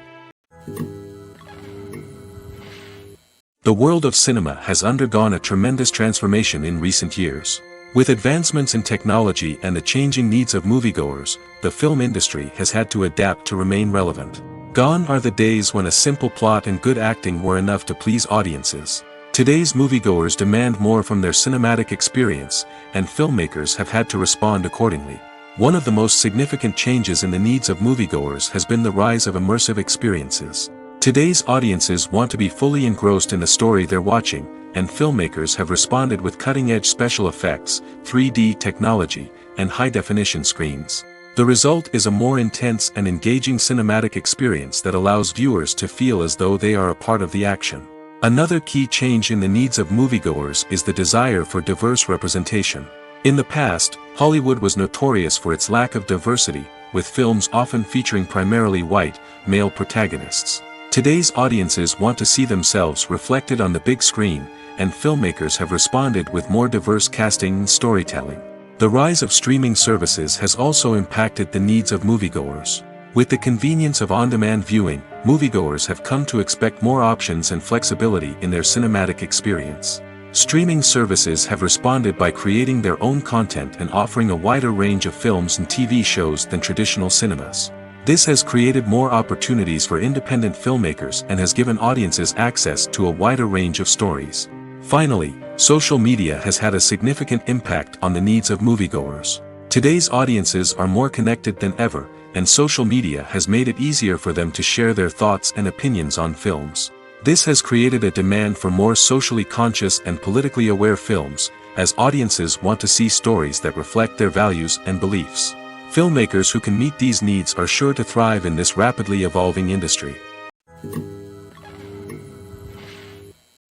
The world of cinema has undergone a tremendous transformation in recent years. With advancements in technology and the changing needs of moviegoers, the film industry has had to adapt to remain relevant. Gone are the days when a simple plot and good acting were enough to please audiences. Today's moviegoers demand more from their cinematic experience, and filmmakers have had to respond accordingly. One of the most significant changes in the needs of moviegoers has been the rise of immersive experiences. Today's audiences want to be fully engrossed in the story they're watching, and filmmakers have responded with cutting-edge special effects, 3D technology, and high-definition screens. The result is a more intense and engaging cinematic experience that allows viewers to feel as though they are a part of the action. Another key change in the needs of moviegoers is the desire for diverse representation. In the past, Hollywood was notorious for its lack of diversity, with films often featuring primarily white, male protagonists. Today's audiences want to see themselves reflected on the big screen, and filmmakers have responded with more diverse casting and storytelling. The rise of streaming services has also impacted the needs of moviegoers. With the convenience of on-demand viewing, moviegoers have come to expect more options and flexibility in their cinematic experience. Streaming services have responded by creating their own content and offering a wider range of films and TV shows than traditional cinemas. This has created more opportunities for independent filmmakers and has given audiences access to a wider range of stories. Finally, social media has had a significant impact on the needs of moviegoers. Today's audiences are more connected than ever, and social media has made it easier for them to share their thoughts and opinions on films. This has created a demand for more socially conscious and politically aware films, as audiences want to see stories that reflect their values and beliefs. Filmmakers who can meet these needs are sure to thrive in this rapidly evolving industry.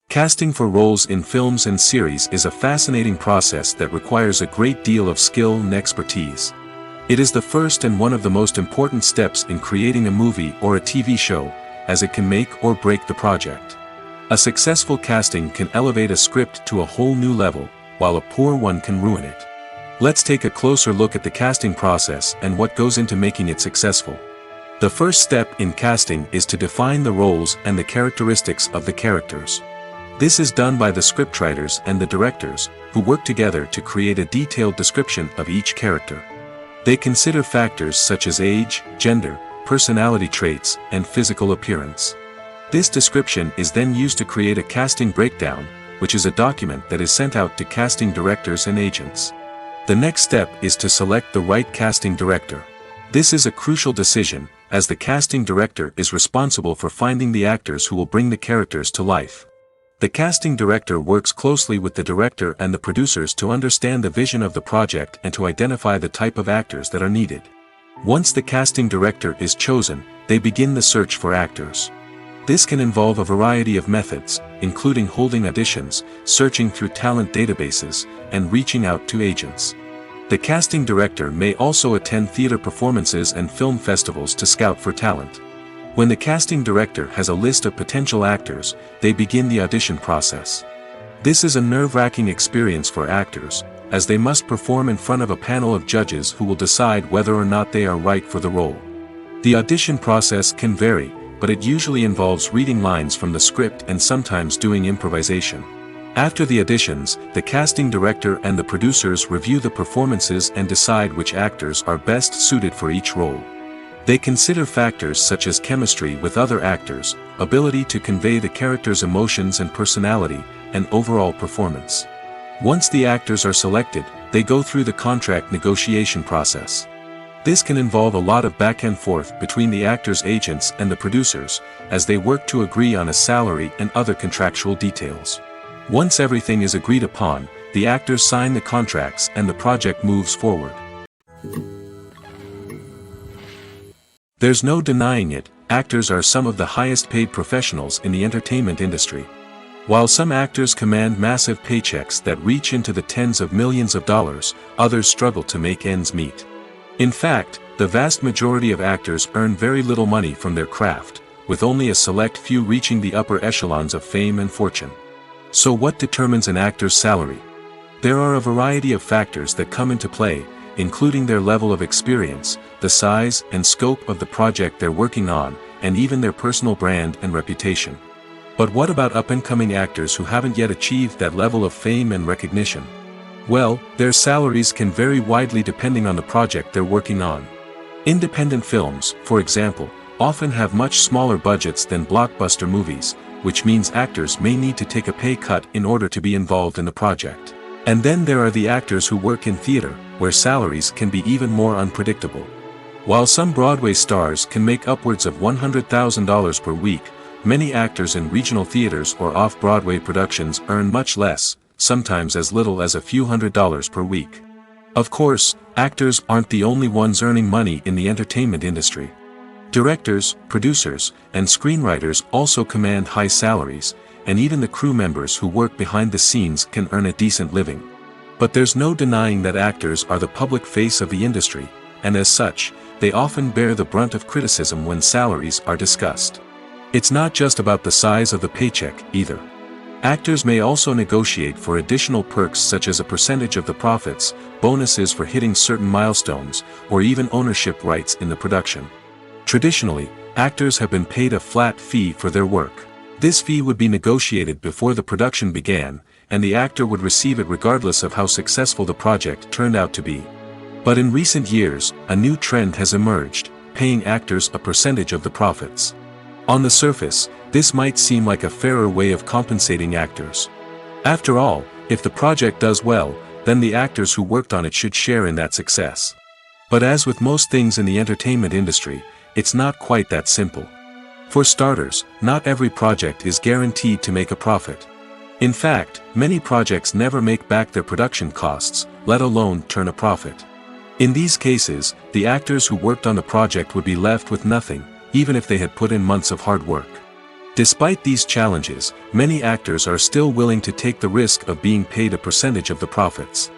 Casting for roles in films and series is a fascinating process that requires a great deal of skill and expertise. It is the first and one of the most important steps in creating a movie or a TV show, as it can make or break the project. A successful casting can elevate a script to a whole new level, while a poor one can ruin it. Let's take a closer look at the casting process and what goes into making it successful. The first step in casting is to define the roles and the characteristics of the characters. This is done by the scriptwriters and the directors, who work together to create a detailed description of each character. They consider factors such as age, gender, personality traits, and physical appearance. This description is then used to create a casting breakdown, which is a document that is sent out to casting directors and agents. The next step is to select the right casting director. This is a crucial decision, as the casting director is responsible for finding the actors who will bring the characters to life. The casting director works closely with the director and the producers to understand the vision of the project and to identify the type of actors that are needed. Once the casting director is chosen, they begin the search for actors. This can involve a variety of methods, including holding auditions, searching through talent databases, and reaching out to agents. The casting director may also attend theater performances and film festivals to scout for talent. When the casting director has a list of potential actors, they begin the audition process. This is a nerve-wracking experience for actors, as they must perform in front of a panel of judges who will decide whether or not they are right for the role. The audition process can vary, but it usually involves reading lines from the script and sometimes doing improvisation. After the auditions, the casting director and the producers review the performances and decide which actors are best suited for each role. They consider factors such as chemistry with other actors, ability to convey the character's emotions and personality, and overall performance. Once the actors are selected, they go through the contract negotiation process. This can involve a lot of back and forth between the actors' agents and the producers, as they work to agree on a salary and other contractual details. Once everything is agreed upon, the actors sign the contracts and the project moves forward. There's no denying it, actors are some of the highest paid professionals in the entertainment industry. While some actors command massive paychecks that reach into the tens of millions of dollars, others struggle to make ends meet. In fact, the vast majority of actors earn very little money from their craft, with only a select few reaching the upper echelons of fame and fortune. So what determines an actor's salary? There are a variety of factors that come into play, including their level of experience, the size and scope of the project they're working on, and even their personal brand and reputation. But what about up-and-coming actors who haven't yet achieved that level of fame and recognition? Well, their salaries can vary widely depending on the project they're working on. Independent films, for example, often have much smaller budgets than blockbuster movies, which means actors may need to take a pay cut in order to be involved in the project. And then there are the actors who work in theater, where salaries can be even more unpredictable. While some Broadway stars can make upwards of $100,000 per week, many actors in regional theaters or off-Broadway productions earn much less, sometimes as little as a few $100s per week. Of course, actors aren't the only ones earning money in the entertainment industry. Directors, producers, and screenwriters also command high salaries, and even the crew members who work behind the scenes can earn a decent living. But there's no denying that actors are the public face of the industry, and as such, they often bear the brunt of criticism when salaries are discussed. It's not just about the size of the paycheck, either. Actors may also negotiate for additional perks such as a percentage of the profits, bonuses for hitting certain milestones, or even ownership rights in the production. Traditionally, actors have been paid a flat fee for their work. This fee would be negotiated before the production began, and the actor would receive it regardless of how successful the project turned out to be. But in recent years, a new trend has emerged, paying actors a percentage of the profits. On the surface, this might seem like a fairer way of compensating actors. After all, if the project does well, then the actors who worked on it should share in that success. But as with most things in the entertainment industry, it's not quite that simple. For starters, not every project is guaranteed to make a profit. In fact, many projects never make back their production costs, let alone turn a profit. In these cases, the actors who worked on the project would be left with nothing, even if they had put in months of hard work. Despite these challenges, many actors are still willing to take the risk of being paid a percentage of the profits.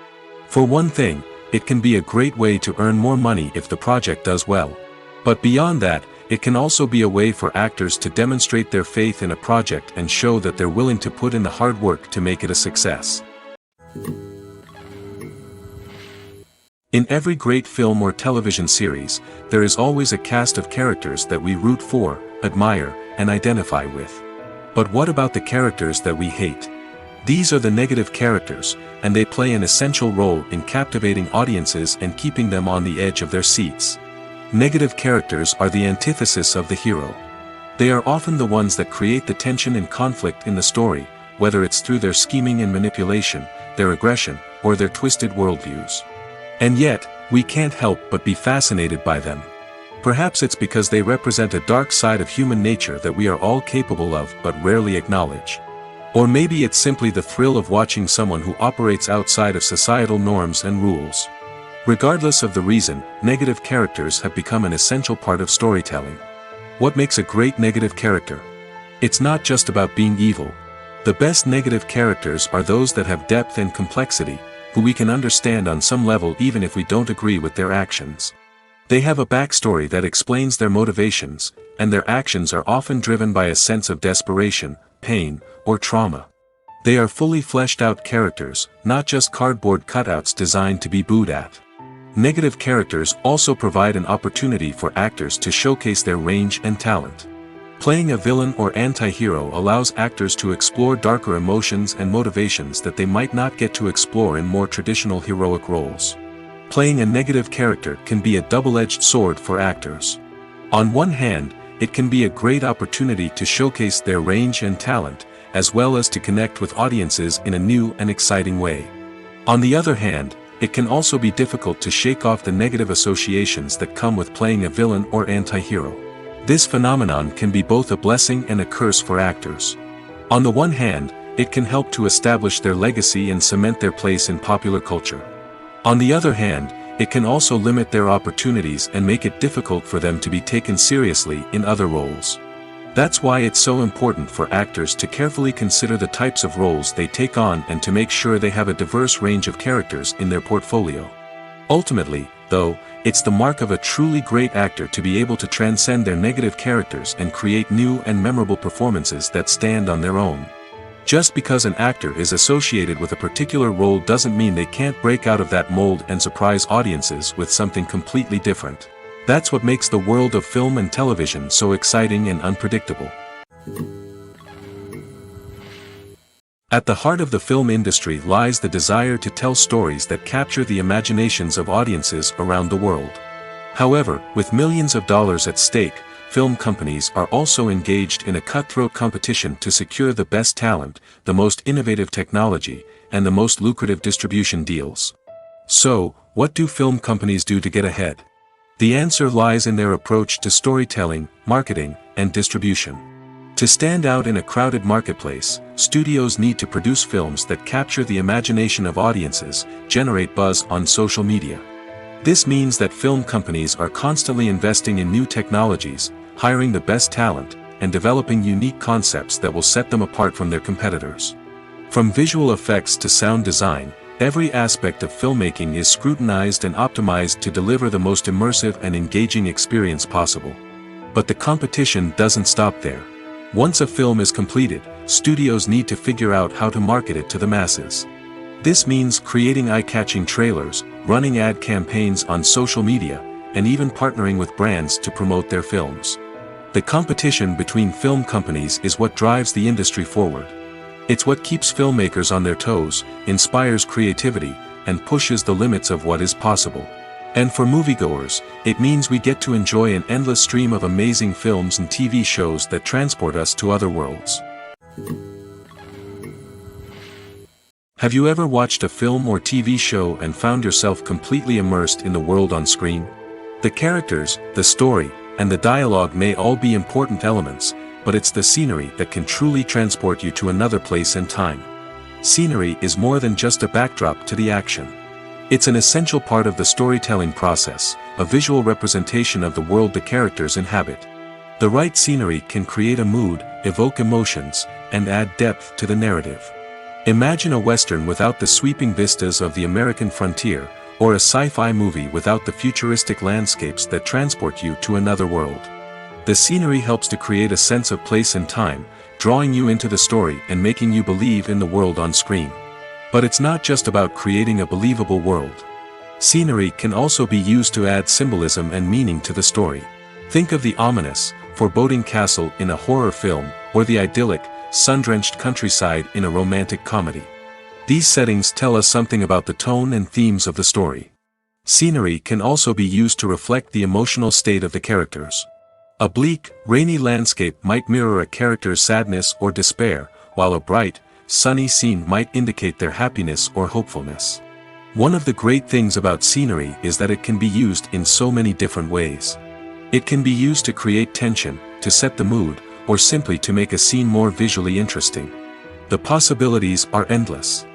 For one thing, it can be a great way to earn more money if the project does well. But beyond that, it can also be a way for actors to demonstrate their faith in a project and show that they're willing to put in the hard work to make it a success. In every great film or television series, there is always a cast of characters that we root for, admire, and identify with. But what about the characters that we hate? These are the negative characters, and they play an essential role in captivating audiences and keeping them on the edge of their seats. Negative characters are the antithesis of the hero. They are often the ones that create the tension and conflict in the story, whether it's through their scheming and manipulation, their aggression, or their twisted worldviews. And yet, we can't help but be fascinated by them. Perhaps it's because they represent a dark side of human nature that we are all capable of but rarely acknowledge. Or maybe it's simply the thrill of watching someone who operates outside of societal norms and rules. Regardless of the reason, negative characters have become an essential part of storytelling. What makes a great negative character? It's not just about being evil. The best negative characters are those that have depth and complexity, who we can understand on some level even if we don't agree with their actions. They have a backstory that explains their motivations, and their actions are often driven by a sense of desperation, pain, or trauma. They are fully fleshed out characters, not just cardboard cutouts designed to be booed at. Negative characters also provide an opportunity for actors to showcase their range and talent. Playing a villain or anti-hero allows actors to explore darker emotions and motivations that they might not get to explore in more traditional heroic roles. Playing a negative character can be a double-edged sword for actors. On one hand, it can be a great opportunity to showcase their range and talent, as well as to connect with audiences in a new and exciting way. On the other hand, it can also be difficult to shake off the negative associations that come with playing a villain or anti-hero. This phenomenon can be both a blessing and a curse for actors. On the one hand, it can help to establish their legacy and cement their place in popular culture. On the other hand, it can also limit their opportunities and make it difficult for them to be taken seriously in other roles. That's why it's so important for actors to carefully consider the types of roles they take on and to make sure they have a diverse range of characters in their portfolio. Ultimately, though, it's the mark of a truly great actor to be able to transcend their negative characters and create new and memorable performances that stand on their own. Just because an actor is associated with a particular role doesn't mean they can't break out of that mold and surprise audiences with something completely different. That's what makes the world of film and television so exciting and unpredictable. At the heart of the film industry lies the desire to tell stories that capture the imaginations of audiences around the world. However, with millions of dollars at stake, film companies are also engaged in a cutthroat competition to secure the best talent, the most innovative technology, and the most lucrative distribution deals. So, what do film companies do to get ahead? The answer lies in their approach to storytelling, marketing, and distribution. To stand out in a crowded marketplace, studios need to produce films that capture the imagination of audiences, generate buzz on social media. This means that film companies are constantly investing in new technologies, hiring the best talent, and developing unique concepts that will set them apart from their competitors. From visual effects to sound design, every aspect of filmmaking is scrutinized and optimized to deliver the most immersive and engaging experience possible. But the competition doesn't stop there. Once a film is completed, studios need to figure out how to market it to the masses. This means creating eye-catching trailers, running ad campaigns on social media, and even partnering with brands to promote their films. The competition between film companies is what drives the industry forward. It's what keeps filmmakers on their toes, inspires creativity, and pushes the limits of what is possible. And for moviegoers, it means we get to enjoy an endless stream of amazing films and TV shows that transport us to other worlds. Have you ever watched a film or TV show and found yourself completely immersed in the world on screen? The characters, the story, and the dialogue may all be important elements, but it's the scenery that can truly transport you to another place and time. Scenery is more than just a backdrop to the action. It's an essential part of the storytelling process, a visual representation of the world the characters inhabit. The right scenery can create a mood, evoke emotions, and add depth to the narrative. Imagine a Western without the sweeping vistas of the American frontier, or a sci-fi movie without the futuristic landscapes that transport you to another world. The scenery helps to create a sense of place and time, drawing you into the story and making you believe in the world on screen. But it's not just about creating a believable world. Scenery can also be used to add symbolism and meaning to the story. Think of the ominous, foreboding castle in a horror film, or the idyllic, sun-drenched countryside in a romantic comedy. These settings tell us something about the tone and themes of the story. Scenery can also be used to reflect the emotional state of the characters. A bleak, rainy landscape might mirror a character's sadness or despair, while a bright, sunny scene might indicate their happiness or hopefulness. One of the great things about scenery is that it can be used in so many different ways. It can be used to create tension, to set the mood, or simply to make a scene more visually interesting. The possibilities are endless.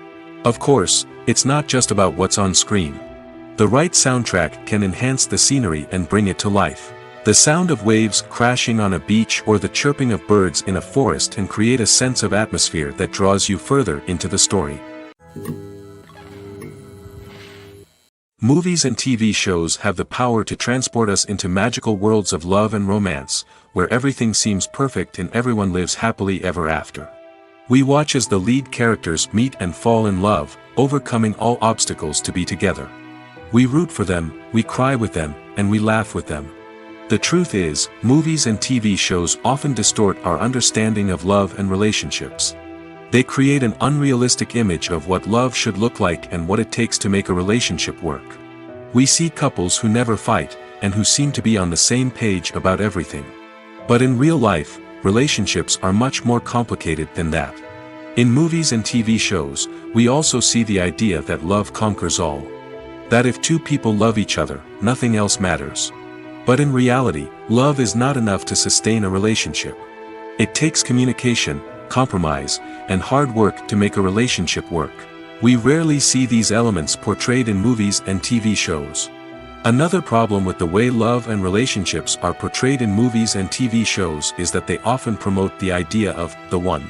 Of course, it's not just about what's on screen. The right soundtrack can enhance the scenery and bring it to life. The sound of waves crashing on a beach or the chirping of birds in a forest can create a sense of atmosphere that draws you further into the story. Movies and TV shows have the power to transport us into magical worlds of love and romance, where everything seems perfect and everyone lives happily ever after. We watch as the lead characters meet and fall in love, overcoming all obstacles to be together. We root for them, we cry with them, and we laugh with them. The truth is, movies and TV shows often distort our understanding of love and relationships. They create an unrealistic image of what love should look like and what it takes to make a relationship work. We see couples who never fight, and who seem to be on the same page about everything. But in real life, relationships are much more complicated than that. In movies and TV shows, we also see the idea that love conquers all. That if two people love each other, nothing else matters. But in reality, love is not enough to sustain a relationship. It takes communication, compromise, and hard work to make a relationship work. We rarely see these elements portrayed in movies and TV shows. Another problem with the way love and relationships are portrayed in movies and TV shows is that they often promote the idea of the one.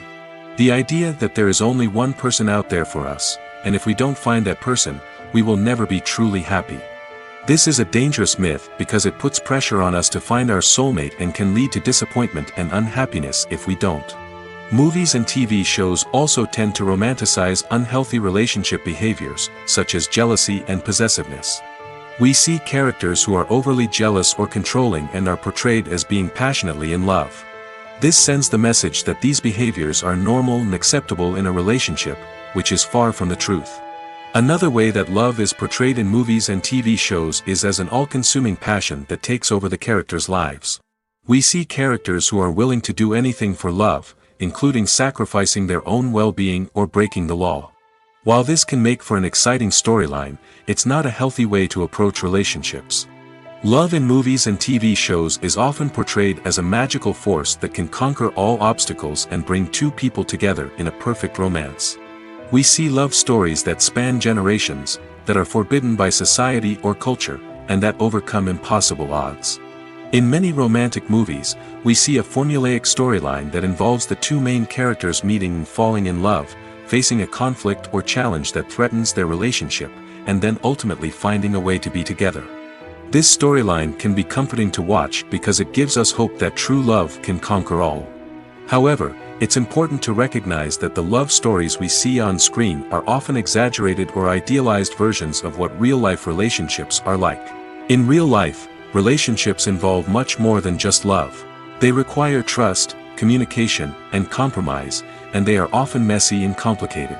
The idea that there is only one person out there for us, and if we don't find that person, we will never be truly happy. This is a dangerous myth because it puts pressure on us to find our soulmate and can lead to disappointment and unhappiness if we don't. Movies and TV shows also tend to romanticize unhealthy relationship behaviors, such as jealousy and possessiveness. We see characters who are overly jealous or controlling and are portrayed as being passionately in love. This sends the message that these behaviors are normal and acceptable in a relationship, which is far from the truth. Another way that love is portrayed in movies and TV shows is as an all-consuming passion that takes over the characters' lives. We see characters who are willing to do anything for love, including sacrificing their own well-being or breaking the law. While this can make for an exciting storyline, it's not a healthy way to approach relationships. Love in movies and TV shows is often portrayed as a magical force that can conquer all obstacles and bring two people together in a perfect romance. We see love stories that span generations, that are forbidden by society or culture, and that overcome impossible odds. In many romantic movies, we see a formulaic storyline that involves the two main characters meeting and falling in love, facing a conflict or challenge that threatens their relationship, and then ultimately finding a way to be together. This storyline can be comforting to watch because it gives us hope that true love can conquer all. However, it's important to recognize that the love stories we see on screen are often exaggerated or idealized versions of what real-life relationships are like. In real life, relationships involve much more than just love. They require trust, communication, and compromise, and they are often messy and complicated.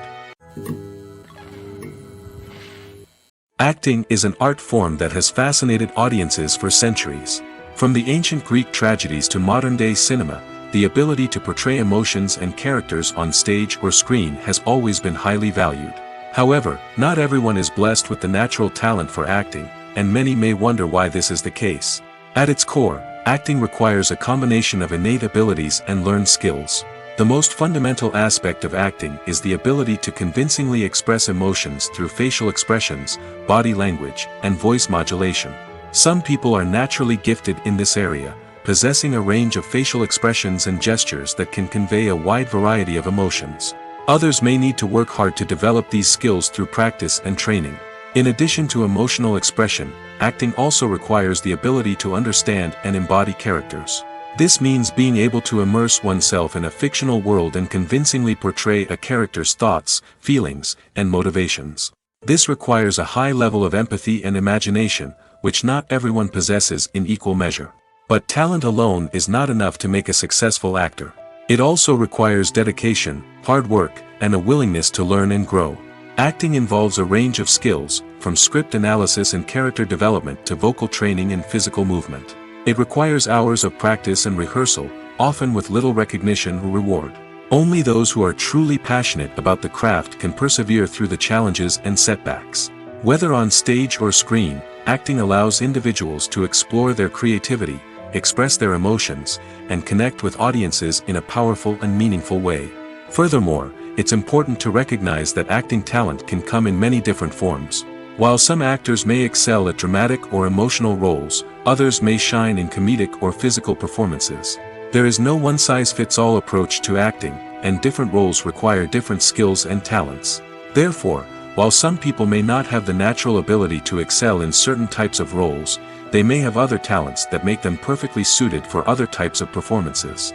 Acting is an art form that has fascinated audiences for centuries. From the ancient Greek tragedies to modern-day cinema, the ability to portray emotions and characters on stage or screen has always been highly valued. However, not everyone is blessed with the natural talent for acting, and many may wonder why this is the case. At its core, acting requires a combination of innate abilities and learned skills. The most fundamental aspect of acting is the ability to convincingly express emotions through facial expressions, body language, and voice modulation. Some people are naturally gifted in this area, possessing a range of facial expressions and gestures that can convey a wide variety of emotions. Others may need to work hard to develop these skills through practice and training. In addition to emotional expression, acting also requires the ability to understand and embody characters. This means being able to immerse oneself in a fictional world and convincingly portray a character's thoughts, feelings, and motivations. This requires a high level of empathy and imagination, which not everyone possesses in equal measure. But talent alone is not enough to make a successful actor. It also requires dedication, hard work, and a willingness to learn and grow. Acting involves a range of skills, from script analysis and character development to vocal training and physical movement. It requires hours of practice and rehearsal, often with little recognition or reward. Only those who are truly passionate about the craft can persevere through the challenges and setbacks. Whether on stage or screen, acting allows individuals to explore their creativity, express their emotions, and connect with audiences in a powerful and meaningful way. Furthermore, it's important to recognize that acting talent can come in many different forms. While some actors may excel at dramatic or emotional roles, others may shine in comedic or physical performances. There is no one-size-fits-all approach to acting, and different roles require different skills and talents. Therefore, While some people may not have the natural ability to excel in certain types of roles, they may have other talents that make them perfectly suited for other types of performances.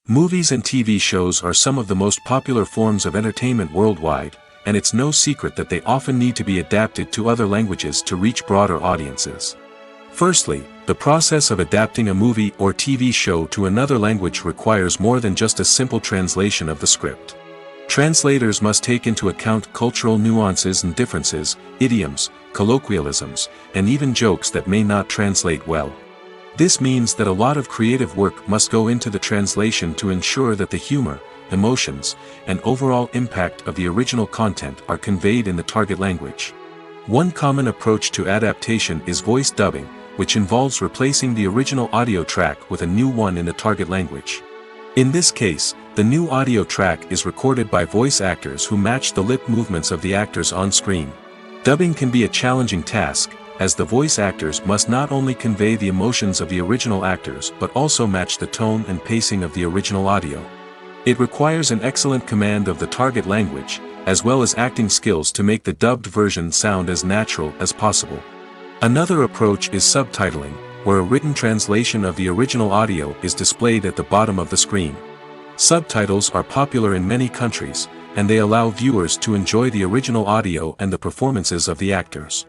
Movies and TV shows are some of the most popular forms of entertainment worldwide, and it's no secret that they often need to be adapted to other languages to reach broader audiences. Firstly, the process of adapting a movie or TV show to another language requires more than just a simple translation of the script. Translators must take into account cultural nuances and differences, idioms, colloquialisms, and even jokes that may not translate well. This means that a lot of creative work must go into the translation to ensure that the humor, emotions, and overall impact of the original content are conveyed in the target language. One common approach to adaptation is voice dubbing, which involves replacing the original audio track with a new one in the target language. In this case, the new audio track is recorded by voice actors who match the lip movements of the actors on screen. Dubbing can be a challenging task, as the voice actors must not only convey the emotions of the original actors but also match the tone and pacing of the original audio. It requires an excellent command of the target language, as well as acting skills to make the dubbed version sound as natural as possible. Another approach is subtitling, where a written translation of the original audio is displayed at the bottom of the screen. Subtitles are popular in many countries, and they allow viewers to enjoy the original audio and the performances of the actors.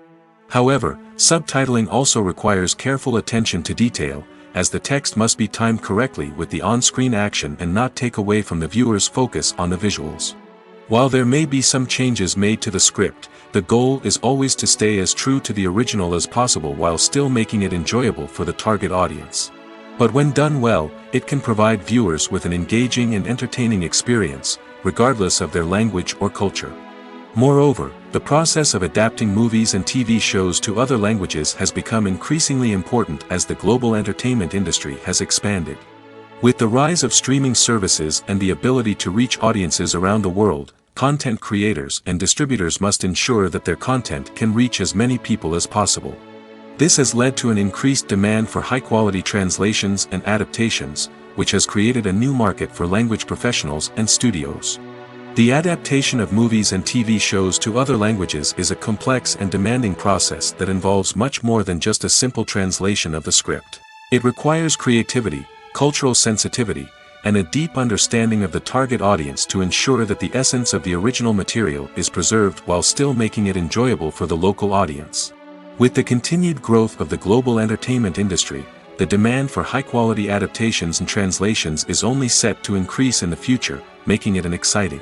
However, subtitling also requires careful attention to detail, as the text must be timed correctly with the on-screen action and not take away from the viewer's focus on the visuals. While there may be some changes made to the script, the goal is always to stay as true to the original as possible while still making it enjoyable for the target audience. But when done well, it can provide viewers with an engaging and entertaining experience, regardless of their language or culture. Moreover, the process of adapting movies and TV shows to other languages has become increasingly important as the global entertainment industry has expanded. With the rise of streaming services and the ability to reach audiences around the world, content creators and distributors must ensure that their content can reach as many people as possible. This has led to an increased demand for high-quality translations and adaptations, which has created a new market for language professionals and studios. The adaptation of movies and TV shows to other languages is a complex and demanding process that involves much more than just a simple translation of the script. It requires creativity, cultural sensitivity, and a deep understanding of the target audience to ensure that the essence of the original material is preserved while still making it enjoyable for the local audience. With the continued growth of the global entertainment industry, the demand for high-quality adaptations and translations is only set to increase in the future, making it an exciting.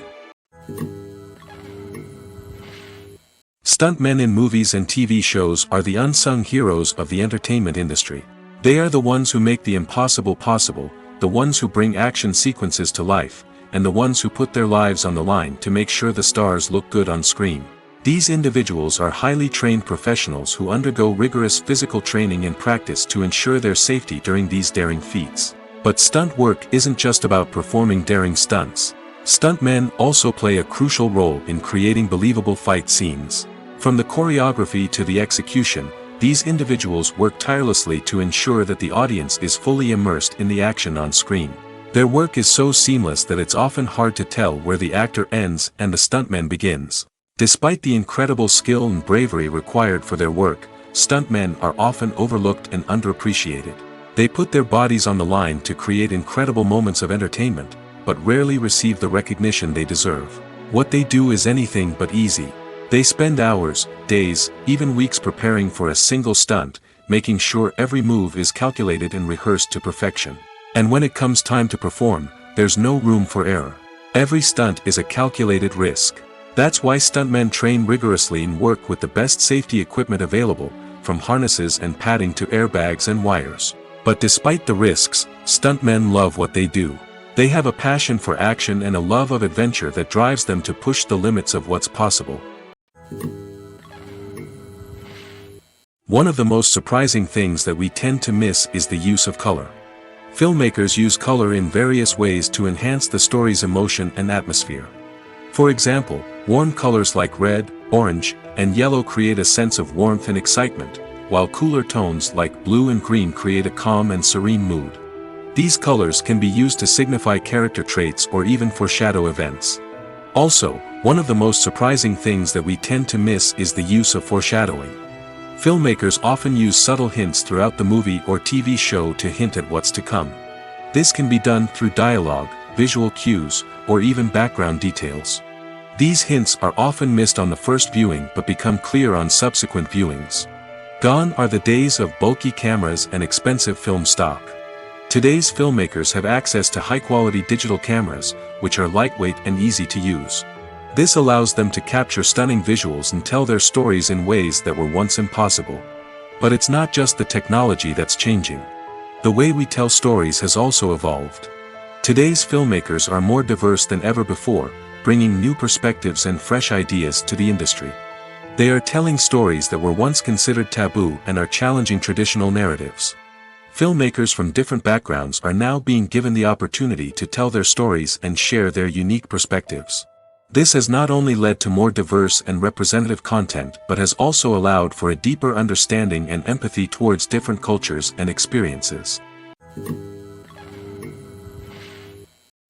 Stuntmen in movies and TV shows are the unsung heroes of the entertainment industry. They are the ones who make the impossible possible, the ones who bring action sequences to life, and the ones who put their lives on the line to make sure the stars look good on screen. These individuals are highly trained professionals who undergo rigorous physical training and practice to ensure their safety during these daring feats. But stunt work isn't just about performing daring stunts. Stuntmen also play a crucial role in creating believable fight scenes. From the choreography to the execution, these individuals work tirelessly to ensure that the audience is fully immersed in the action on screen. Their work is so seamless that it's often hard to tell where the actor ends and the stuntman begins. Despite the incredible skill and bravery required for their work, stuntmen are often overlooked and underappreciated. They put their bodies on the line to create incredible moments of entertainment, but rarely receive the recognition they deserve. What they do is anything but easy. They spend hours, days, even weeks preparing for a single stunt, making sure every move is calculated and rehearsed to perfection. And when it comes time to perform, there's no room for error. Every stunt is a calculated risk. That's why stuntmen train rigorously and work with the best safety equipment available, from harnesses and padding to airbags and wires. But despite the risks, stuntmen love what they do. They have a passion for action and a love of adventure that drives them to push the limits of what's possible. One of the most surprising things that we tend to miss is the use of color. Filmmakers use color in various ways to enhance the story's emotion and atmosphere. For example, warm colors like red, orange, and yellow create a sense of warmth and excitement, while cooler tones like blue and green create a calm and serene mood. These colors can be used to signify character traits or even foreshadow events. Also, one of the most surprising things that we tend to miss is the use of foreshadowing. Filmmakers often use subtle hints throughout the movie or TV show to hint at what's to come. This can be done through dialogue, visual cues, or even background details. These hints are often missed on the first viewing but become clear on subsequent viewings. Gone are the days of bulky cameras and expensive film stock. Today's filmmakers have access to high-quality digital cameras, which are lightweight and easy to use. This allows them to capture stunning visuals and tell their stories in ways that were once impossible. But it's not just the technology that's changing. The way we tell stories has also evolved. Today's filmmakers are more diverse than ever before, bringing new perspectives and fresh ideas to the industry. They are telling stories that were once considered taboo and are challenging traditional narratives. Filmmakers from different backgrounds are now being given the opportunity to tell their stories and share their unique perspectives. This has not only led to more diverse and representative content but has also allowed for a deeper understanding and empathy towards different cultures and experiences.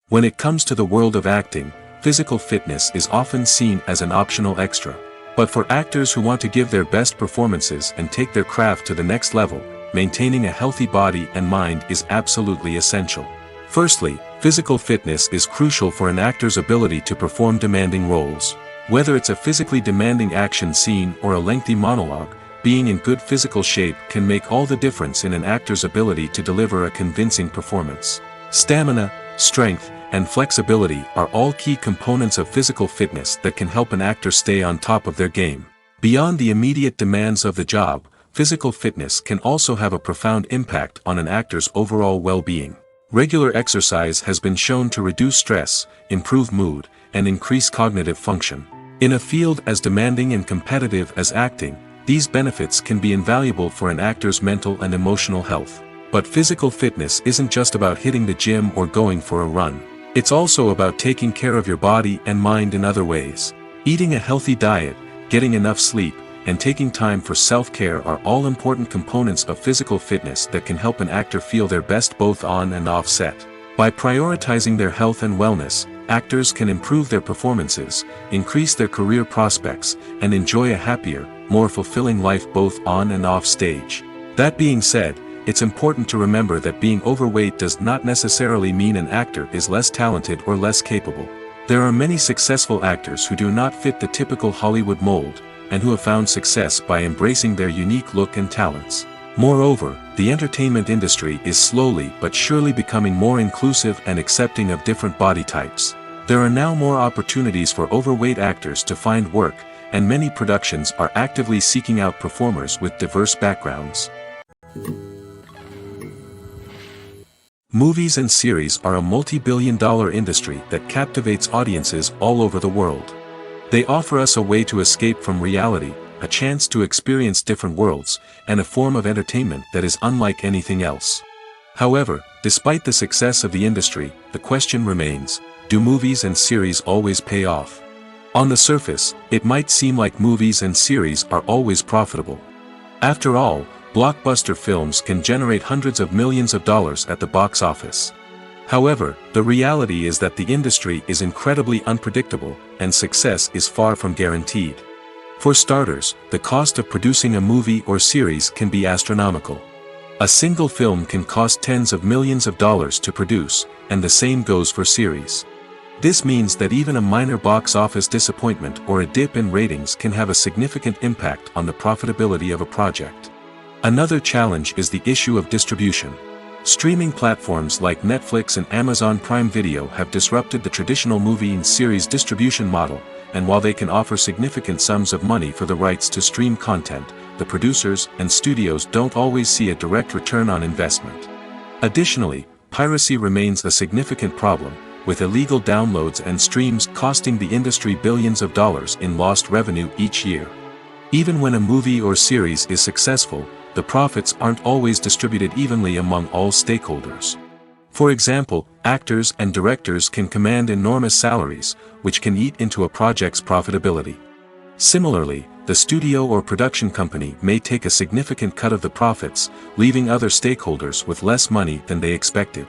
When it comes to the world of acting, physical fitness is often seen as an optional extra. But for actors who want to give their best performances and take their craft to the next level, maintaining a healthy body and mind is absolutely essential. Firstly, physical fitness is crucial for an actor's ability to perform demanding roles. Whether it's a physically demanding action scene or a lengthy monologue, being in good physical shape can make all the difference in an actor's ability to deliver a convincing performance. Stamina, strength, and flexibility are all key components of physical fitness that can help an actor stay on top of their game. Beyond the immediate demands of the job, physical fitness can also have a profound impact on an actor's overall well-being. Regular exercise has been shown to reduce stress, improve mood, and increase cognitive function. In a field as demanding and competitive as acting, these benefits can be invaluable for an actor's mental and emotional health. But physical fitness isn't just about hitting the gym or going for a run. It's also about taking care of your body and mind in other ways. Eating a healthy diet, getting enough sleep, and taking time for self-care are all important components of physical fitness that can help an actor feel their best both on and off set. By prioritizing their health and wellness, actors can improve their performances, increase their career prospects, and enjoy a happier, more fulfilling life both on and off stage. That being said, it's important to remember that being overweight does not necessarily mean an actor is less talented or less capable. There are many successful actors who do not fit the typical Hollywood mold, and who have found success by embracing their unique look and talents. Moreover, the entertainment industry is slowly but surely becoming more inclusive and accepting of different body types. There are now more opportunities for overweight actors to find work, and many productions are actively seeking out performers with diverse backgrounds. Movies and series are a multi-billion-dollar industry that captivates audiences all over the world. They offer us a way to escape from reality, a chance to experience different worlds, and a form of entertainment that is unlike anything else. However, despite the success of the industry, the question remains, do movies and series always pay off? On the surface, it might seem like movies and series are always profitable. After all, blockbuster films can generate hundreds of millions of dollars at the box office. However, the reality is that the industry is incredibly unpredictable, and success is far from guaranteed. For starters, the cost of producing a movie or series can be astronomical. A single film can cost tens of millions of dollars to produce, and the same goes for series. This means that even a minor box office disappointment or a dip in ratings can have a significant impact on the profitability of a project. Another challenge is the issue of distribution. Streaming platforms like Netflix and Amazon Prime Video have disrupted the traditional movie and series distribution model, and while they can offer significant sums of money for the rights to stream content, the producers and studios don't always see a direct return on investment. Additionally, piracy remains a significant problem, with illegal downloads and streams costing the industry billions of dollars in lost revenue each year. Even when a movie or series is successful, the profits aren't always distributed evenly among all stakeholders. For example, actors and directors can command enormous salaries, which can eat into a project's profitability. Similarly, the studio or production company may take a significant cut of the profits, leaving other stakeholders with less money than they expected.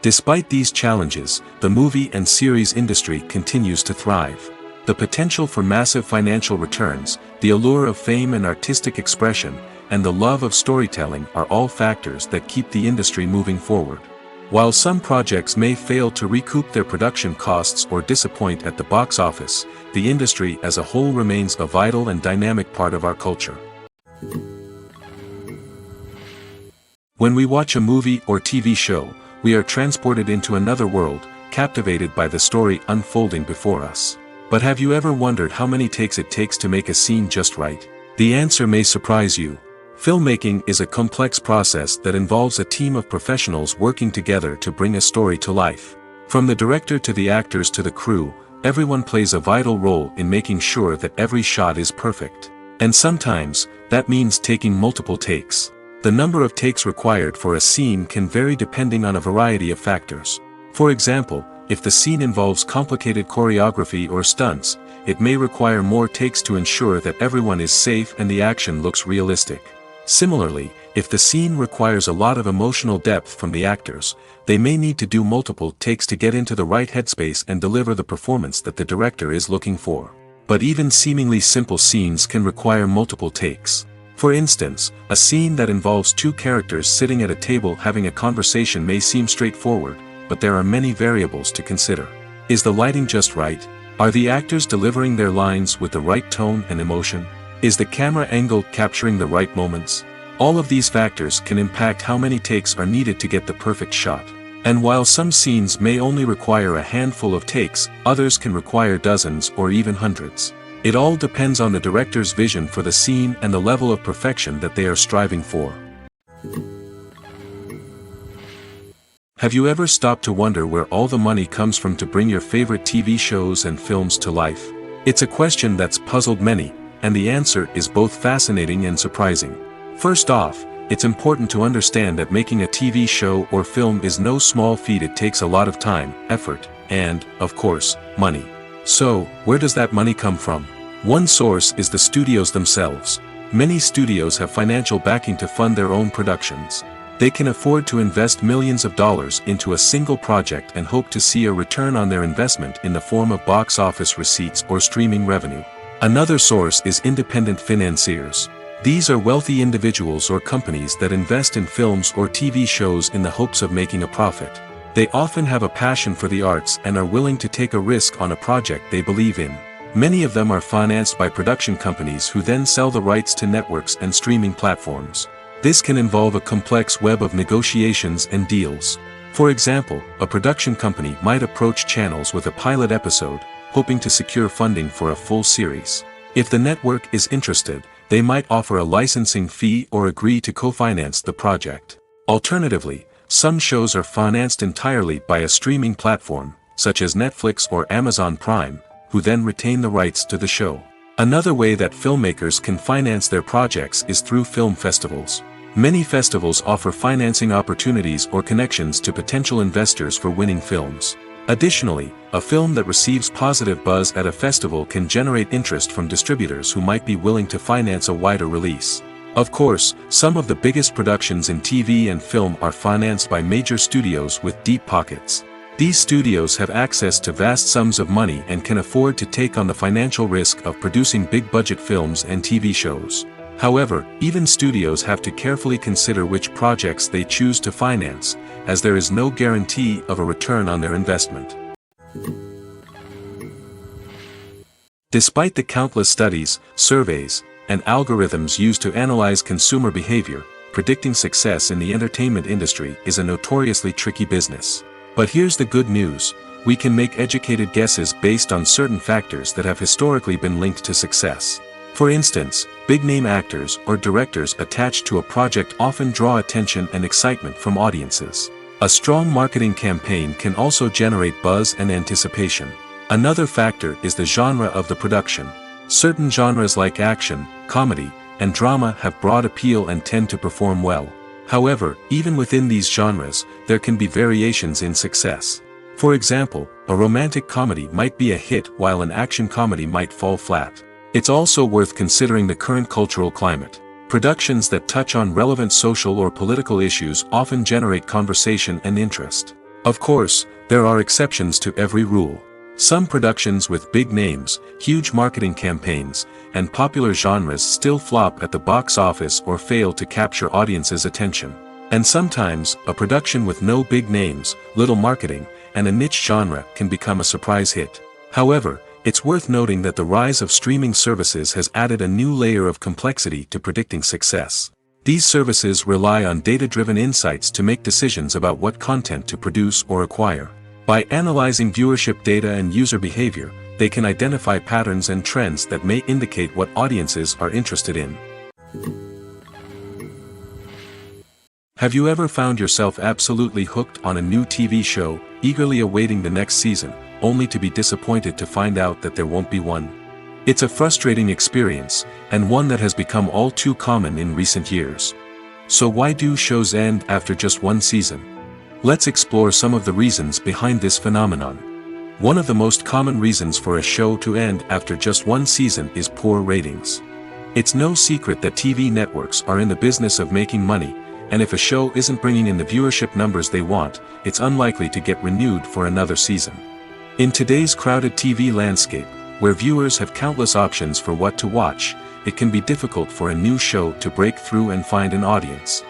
Despite these challenges, the movie and series industry continues to thrive. The potential for massive financial returns, the allure of fame and artistic expression, and the love of storytelling are all factors that keep the industry moving forward. While some projects may fail to recoup their production costs or disappoint at the box office, the industry as a whole remains a vital and dynamic part of our culture. When we watch a movie or TV show, we are transported into another world, captivated by the story unfolding before us. But have you ever wondered how many takes it takes to make a scene just right? The answer may surprise you. Filmmaking is a complex process that involves a team of professionals working together to bring a story to life. From the director to the actors to the crew, everyone plays a vital role in making sure that every shot is perfect. And sometimes, that means taking multiple takes. The number of takes required for a scene can vary depending on a variety of factors. For example, if the scene involves complicated choreography or stunts, it may require more takes to ensure that everyone is safe and the action looks realistic. Similarly, if the scene requires a lot of emotional depth from the actors, they may need to do multiple takes to get into the right headspace and deliver the performance that the director is looking for. But even seemingly simple scenes can require multiple takes. For instance, a scene that involves two characters sitting at a table having a conversation may seem straightforward, but there are many variables to consider. Is the lighting just right? Are the actors delivering their lines with the right tone and emotion? Is the camera angle capturing the right moments? All of these factors can impact how many takes are needed to get the perfect shot. And while some scenes may only require a handful of takes, others can require dozens or even hundreds. It all depends on the director's vision for the scene and the level of perfection that they are striving for. Have you ever stopped to wonder where all the money comes from to bring your favorite TV shows and films to life? It's a question that's puzzled many, and the answer is both fascinating and surprising. First off, it's important to understand that making a TV show or film is no small feat. It takes a lot of time, effort, and, of course, money. So, where does that money come from? One source is the studios themselves. Many studios have financial backing to fund their own productions. They can afford to invest millions of dollars into a single project and hope to see a return on their investment in the form of box office receipts or streaming revenue. Another source is independent financiers. These are wealthy individuals or companies that invest in films or TV shows in the hopes of making a profit. They often have a passion for the arts and are willing to take a risk on a project they believe in. Many of them are financed by production companies who then sell the rights to networks and streaming platforms. This can involve a complex web of negotiations and deals. For example, a production company might approach channels with a pilot episode, hoping to secure funding for a full series. If the network is interested, they might offer a licensing fee or agree to co-finance the project. Alternatively, some shows are financed entirely by a streaming platform, such as Netflix or Amazon Prime, who then retain the rights to the show. Another way that filmmakers can finance their projects is through film festivals. Many festivals offer financing opportunities or connections to potential investors for winning films. Additionally, a film that receives positive buzz at a festival can generate interest from distributors who might be willing to finance a wider release. Of course, some of the biggest productions in TV and film are financed by major studios with deep pockets. These studios have access to vast sums of money and can afford to take on the financial risk of producing big-budget films and TV shows. However, even studios have to carefully consider which projects they choose to finance, as there is no guarantee of a return on their investment. Despite the countless studies, surveys, and algorithms used to analyze consumer behavior, predicting success in the entertainment industry is a notoriously tricky business. But here's the good news: we can make educated guesses based on certain factors that have historically been linked to success. For instance, big-name actors or directors attached to a project often draw attention and excitement from audiences. A strong marketing campaign can also generate buzz and anticipation. Another factor is the genre of the production. Certain genres like action, comedy, and drama have broad appeal and tend to perform well. However, even within these genres, there can be variations in success. For example, a romantic comedy might be a hit while an action comedy might fall flat. It's also worth considering the current cultural climate. Productions that touch on relevant social or political issues often generate conversation and interest. Of course, there are exceptions to every rule. Some productions with big names, huge marketing campaigns, and popular genres still flop at the box office or fail to capture audiences' attention. And sometimes, a production with no big names, little marketing, and a niche genre can become a surprise hit. However, it's worth noting that the rise of streaming services has added a new layer of complexity to predicting success. These services rely on data-driven insights to make decisions about what content to produce or acquire. By analyzing viewership data and user behavior, they can identify patterns and trends that may indicate what audiences are interested in. Have you ever found yourself absolutely hooked on a new TV show, eagerly awaiting the next season, only to be disappointed to find out that there won't be one? It's a frustrating experience, and one that has become all too common in recent years. So why do shows end after just one season? Let's explore some of the reasons behind this phenomenon. One of the most common reasons for a show to end after just one season is poor ratings. It's no secret that TV networks are in the business of making money, and if a show isn't bringing in the viewership numbers they want, it's unlikely to get renewed for another season. In today's crowded TV landscape, where viewers have countless options for what to watch, it can be difficult for a new show to break through and find an audience.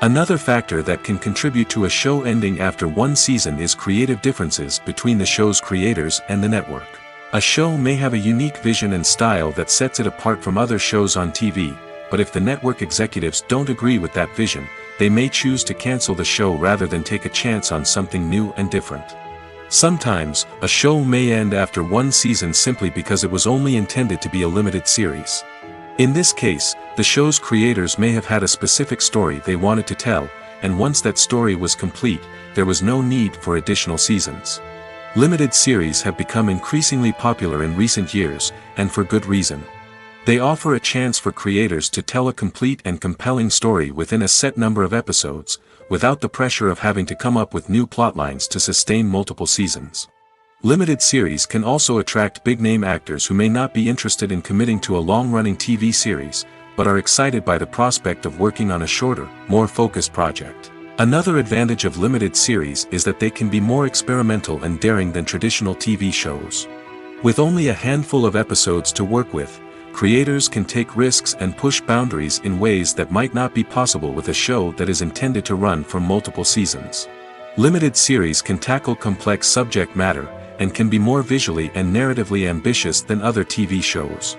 Another factor that can contribute to a show ending after one season is creative differences between the show's creators and the network. A show may have a unique vision and style that sets it apart from other shows on TV, but if the network executives don't agree with that vision, they may choose to cancel the show rather than take a chance on something new and different. Sometimes, a show may end after one season simply because it was only intended to be a limited series. In this case, the show's creators may have had a specific story they wanted to tell, and once that story was complete, there was no need for additional seasons. Limited series have become increasingly popular in recent years, and for good reason. They offer a chance for creators to tell a complete and compelling story within a set number of episodes, without the pressure of having to come up with new plotlines to sustain multiple seasons. Limited series can also attract big-name actors who may not be interested in committing to a long-running TV series, but are excited by the prospect of working on a shorter, more focused project. Another advantage of limited series is that they can be more experimental and daring than traditional TV shows. With only a handful of episodes to work with, creators can take risks and push boundaries in ways that might not be possible with a show that is intended to run for multiple seasons. Limited series can tackle complex subject matter, and can be more visually and narratively ambitious than other TV shows.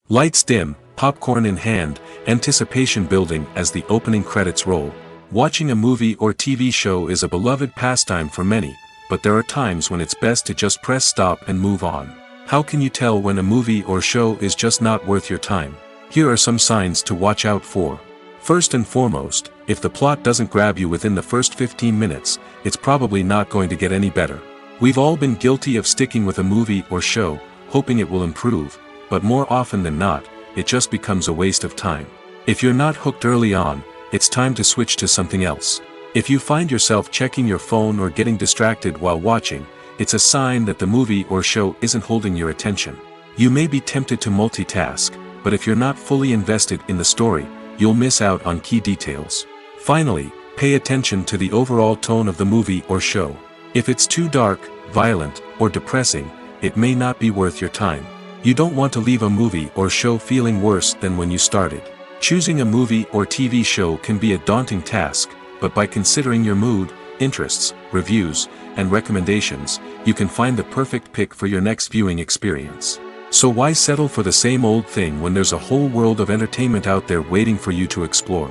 Lights dim, popcorn in hand, anticipation building as the opening credits roll. Watching a movie or TV show is a beloved pastime for many, but there are times when it's best to just press stop and move on. How can you tell when a movie or show is just not worth your time? Here are some signs to watch out for. First and foremost, if the plot doesn't grab you within the first 15 minutes, it's probably not going to get any better. We've all been guilty of sticking with a movie or show, hoping it will improve, but more often than not, it just becomes a waste of time. If you're not hooked early on, it's time to switch to something else. If you find yourself checking your phone or getting distracted while watching, it's a sign that the movie or show isn't holding your attention. You may be tempted to multitask, but if you're not fully invested in the story, you'll miss out on key details. Finally, pay attention to the overall tone of the movie or show. If it's too dark, violent, or depressing, it may not be worth your time. You don't want to leave a movie or show feeling worse than when you started. Choosing a movie or TV show can be a daunting task, but by considering your mood, interests, reviews, and recommendations, you can find the perfect pick for your next viewing experience. So why settle for the same old thing when there's a whole world of entertainment out there waiting for you to explore?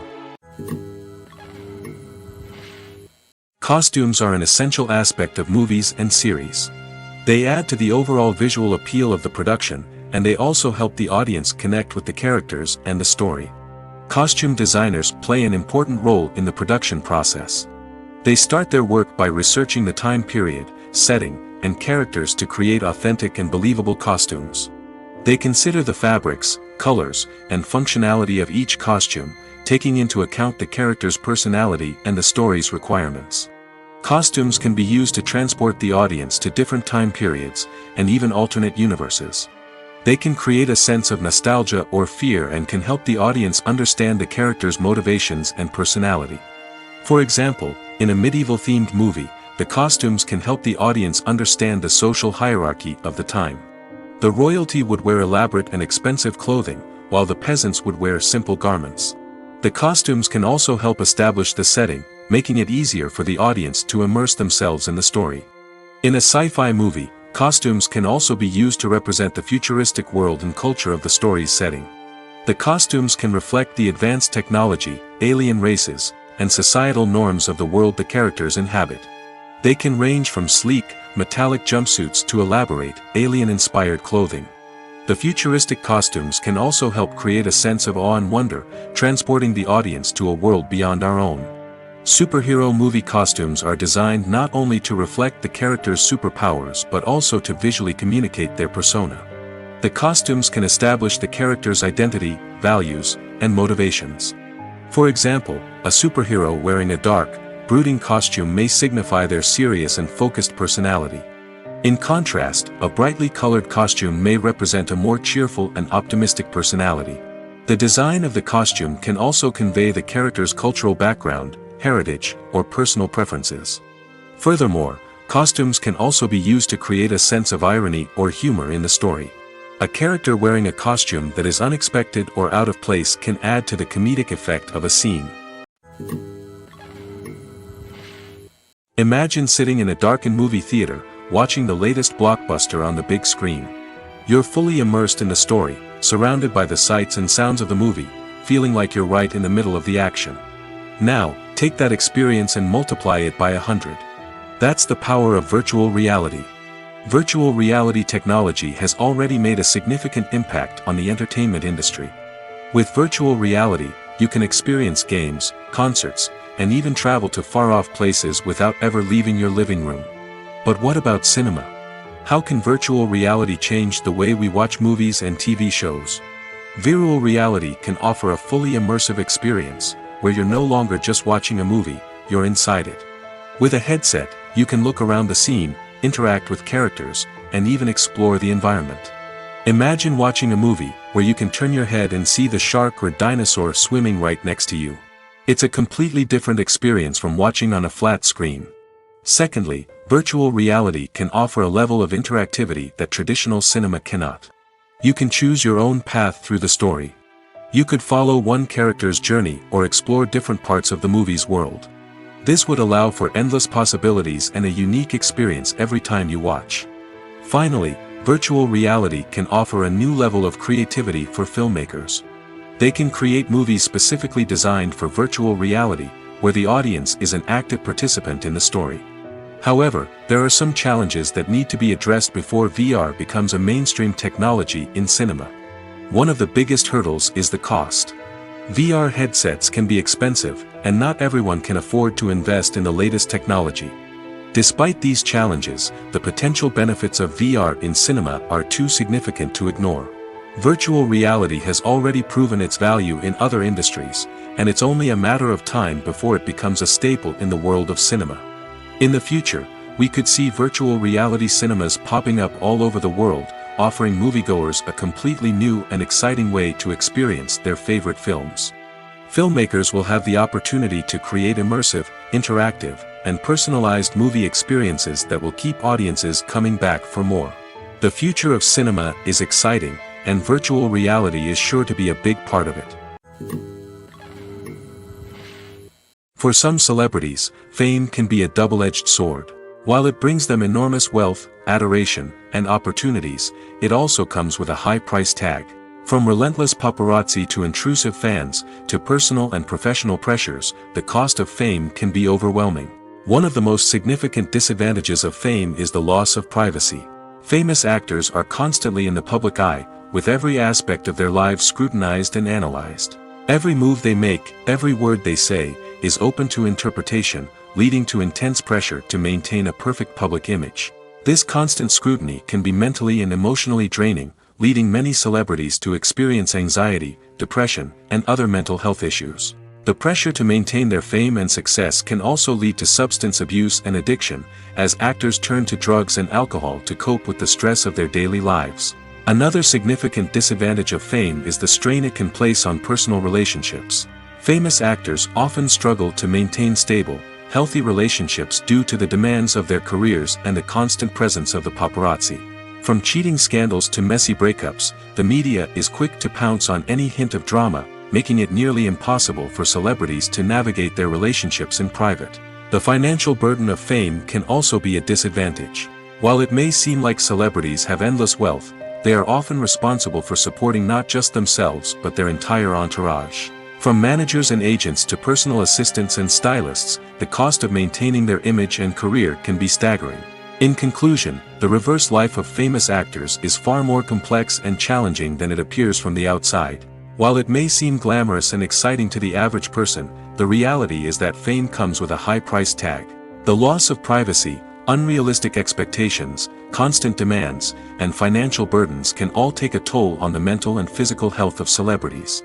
Costumes are an essential aspect of movies and series. They add to the overall visual appeal of the production, and they also help the audience connect with the characters and the story. Costume designers play an important role in the production process. They start their work by researching the time period, setting, and characters to create authentic and believable costumes. They consider the fabrics, colors, and functionality of each costume, taking into account the character's personality and the story's requirements. Costumes can be used to transport the audience to different time periods, and even alternate universes. They can create a sense of nostalgia or fear and can help the audience understand the character's motivations and personality. For example, in a medieval-themed movie, the costumes can help the audience understand the social hierarchy of the time. The royalty would wear elaborate and expensive clothing, while the peasants would wear simple garments. The costumes can also help establish the setting, making it easier for the audience to immerse themselves in the story. In a sci-fi movie, costumes can also be used to represent the futuristic world and culture of the story's setting. The costumes can reflect the advanced technology, alien races, and societal norms of the world the characters inhabit. They can range from sleek, metallic jumpsuits to elaborate, alien-inspired clothing. The futuristic costumes can also help create a sense of awe and wonder, transporting the audience to a world beyond our own. Superhero movie costumes are designed not only to reflect the character's superpowers but also to visually communicate their persona. The costumes can establish the character's identity, values, and motivations. For example, a superhero wearing a dark, brooding costume may signify their serious and focused personality. In contrast, a brightly colored costume may represent a more cheerful and optimistic personality. The design of the costume can also convey the character's cultural background, heritage, or personal preferences. Furthermore, costumes can also be used to create a sense of irony or humor in the story. A character wearing a costume that is unexpected or out of place can add to the comedic effect of a scene. Imagine sitting in a darkened movie theater, watching the latest blockbuster on the big screen. You're fully immersed in the story, surrounded by the sights and sounds of the movie, feeling like you're right in the middle of the action. Now, take that experience and multiply it by 100. That's the power of virtual reality. Virtual reality technology has already made a significant impact on the entertainment industry. With virtual reality, you can experience games, concerts, and even travel to far-off places without ever leaving your living room. But what about cinema? How can virtual reality change the way we watch movies and TV shows? Virtual reality can offer a fully immersive experience, where you're no longer just watching a movie, you're inside it. With a headset, you can look around the scene, interact with characters, and even explore the environment. Imagine watching a movie where you can turn your head and see the shark or dinosaur swimming right next to you. It's a completely different experience from watching on a flat screen. Secondly, virtual reality can offer a level of interactivity that traditional cinema cannot. You can choose your own path through the story. You could follow one character's journey or explore different parts of the movie's world. This would allow for endless possibilities and a unique experience every time you watch. Finally, virtual reality can offer a new level of creativity for filmmakers. They can create movies specifically designed for virtual reality, where the audience is an active participant in the story. However, there are some challenges that need to be addressed before VR becomes a mainstream technology in cinema. One of the biggest hurdles is the cost. VR headsets can be expensive, and not everyone can afford to invest in the latest technology. Despite these challenges, the potential benefits of VR in cinema are too significant to ignore. Virtual reality has already proven its value in other industries, and it's only a matter of time before it becomes a staple in the world of cinema. In the future, we could see virtual reality cinemas popping up all over the world, offering moviegoers a completely new and exciting way to experience their favorite films. Filmmakers will have the opportunity to create immersive, interactive, and personalized movie experiences that will keep audiences coming back for more. The future of cinema is exciting, and virtual reality is sure to be a big part of it. For some celebrities, fame can be a double-edged sword. While it brings them enormous wealth, adoration, and opportunities, it also comes with a high price tag. From relentless paparazzi to intrusive fans, to personal and professional pressures, the cost of fame can be overwhelming. One of the most significant disadvantages of fame is the loss of privacy. Famous actors are constantly in the public eye, with every aspect of their lives scrutinized and analyzed. Every move they make, every word they say, is open to interpretation, leading to intense pressure to maintain a perfect public image. This constant scrutiny can be mentally and emotionally draining, leading many celebrities to experience anxiety, depression, and other mental health issues. The pressure to maintain their fame and success can also lead to substance abuse and addiction, as actors turn to drugs and alcohol to cope with the stress of their daily lives. Another significant disadvantage of fame is the strain it can place on personal relationships. Famous actors often struggle to maintain stable, healthy relationships due to the demands of their careers and the constant presence of the paparazzi. From cheating scandals to messy breakups, the media is quick to pounce on any hint of drama, making it nearly impossible for celebrities to navigate their relationships in private. The financial burden of fame can also be a disadvantage. While it may seem like celebrities have endless wealth, they are often responsible for supporting not just themselves but their entire entourage. From managers and agents to personal assistants and stylists, the cost of maintaining their image and career can be staggering. In conclusion, the reverse life of famous actors is far more complex and challenging than it appears from the outside. While it may seem glamorous and exciting to the average person, the reality is that fame comes with a high price tag. The loss of privacy, unrealistic expectations, constant demands, and financial burdens can all take a toll on the mental and physical health of celebrities.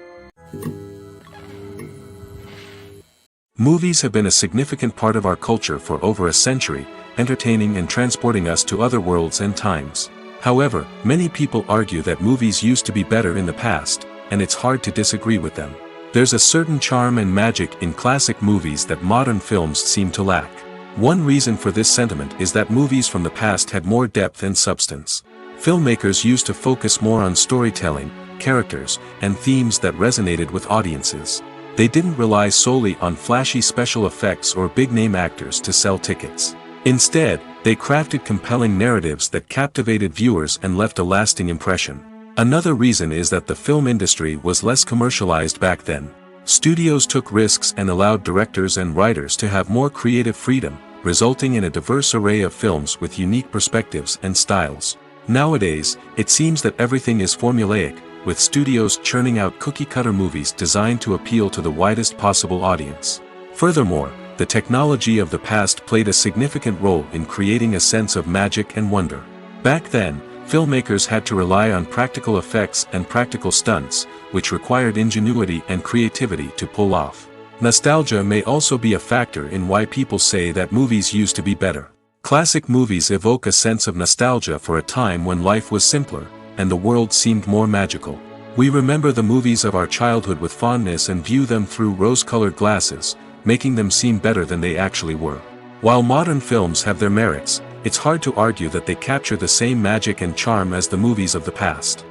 Movies have been a significant part of our culture for over a century, entertaining and transporting us to other worlds and times. However, many people argue that movies used to be better in the past, and it's hard to disagree with them. There's a certain charm and magic in classic movies that modern films seem to lack. One reason for this sentiment is that movies from the past had more depth and substance. Filmmakers used to focus more on storytelling, characters, and themes that resonated with audiences. They didn't rely solely on flashy special effects or big-name actors to sell tickets. Instead, they crafted compelling narratives that captivated viewers and left a lasting impression. Another reason is that the film industry was less commercialized back then. Studios took risks and allowed directors and writers to have more creative freedom, resulting in a diverse array of films with unique perspectives and styles. Nowadays, it seems that everything is formulaic, with studios churning out cookie-cutter movies designed to appeal to the widest possible audience. Furthermore, the technology of the past played a significant role in creating a sense of magic and wonder. Back then, filmmakers had to rely on practical effects and practical stunts, which required ingenuity and creativity to pull off. Nostalgia may also be a factor in why people say that movies used to be better. Classic movies evoke a sense of nostalgia for a time when life was simpler, and the world seemed more magical. We remember the movies of our childhood with fondness and view them through rose-colored glasses, making them seem better than they actually were. While modern films have their merits, it's hard to argue that they capture the same magic and charm as the movies of the past.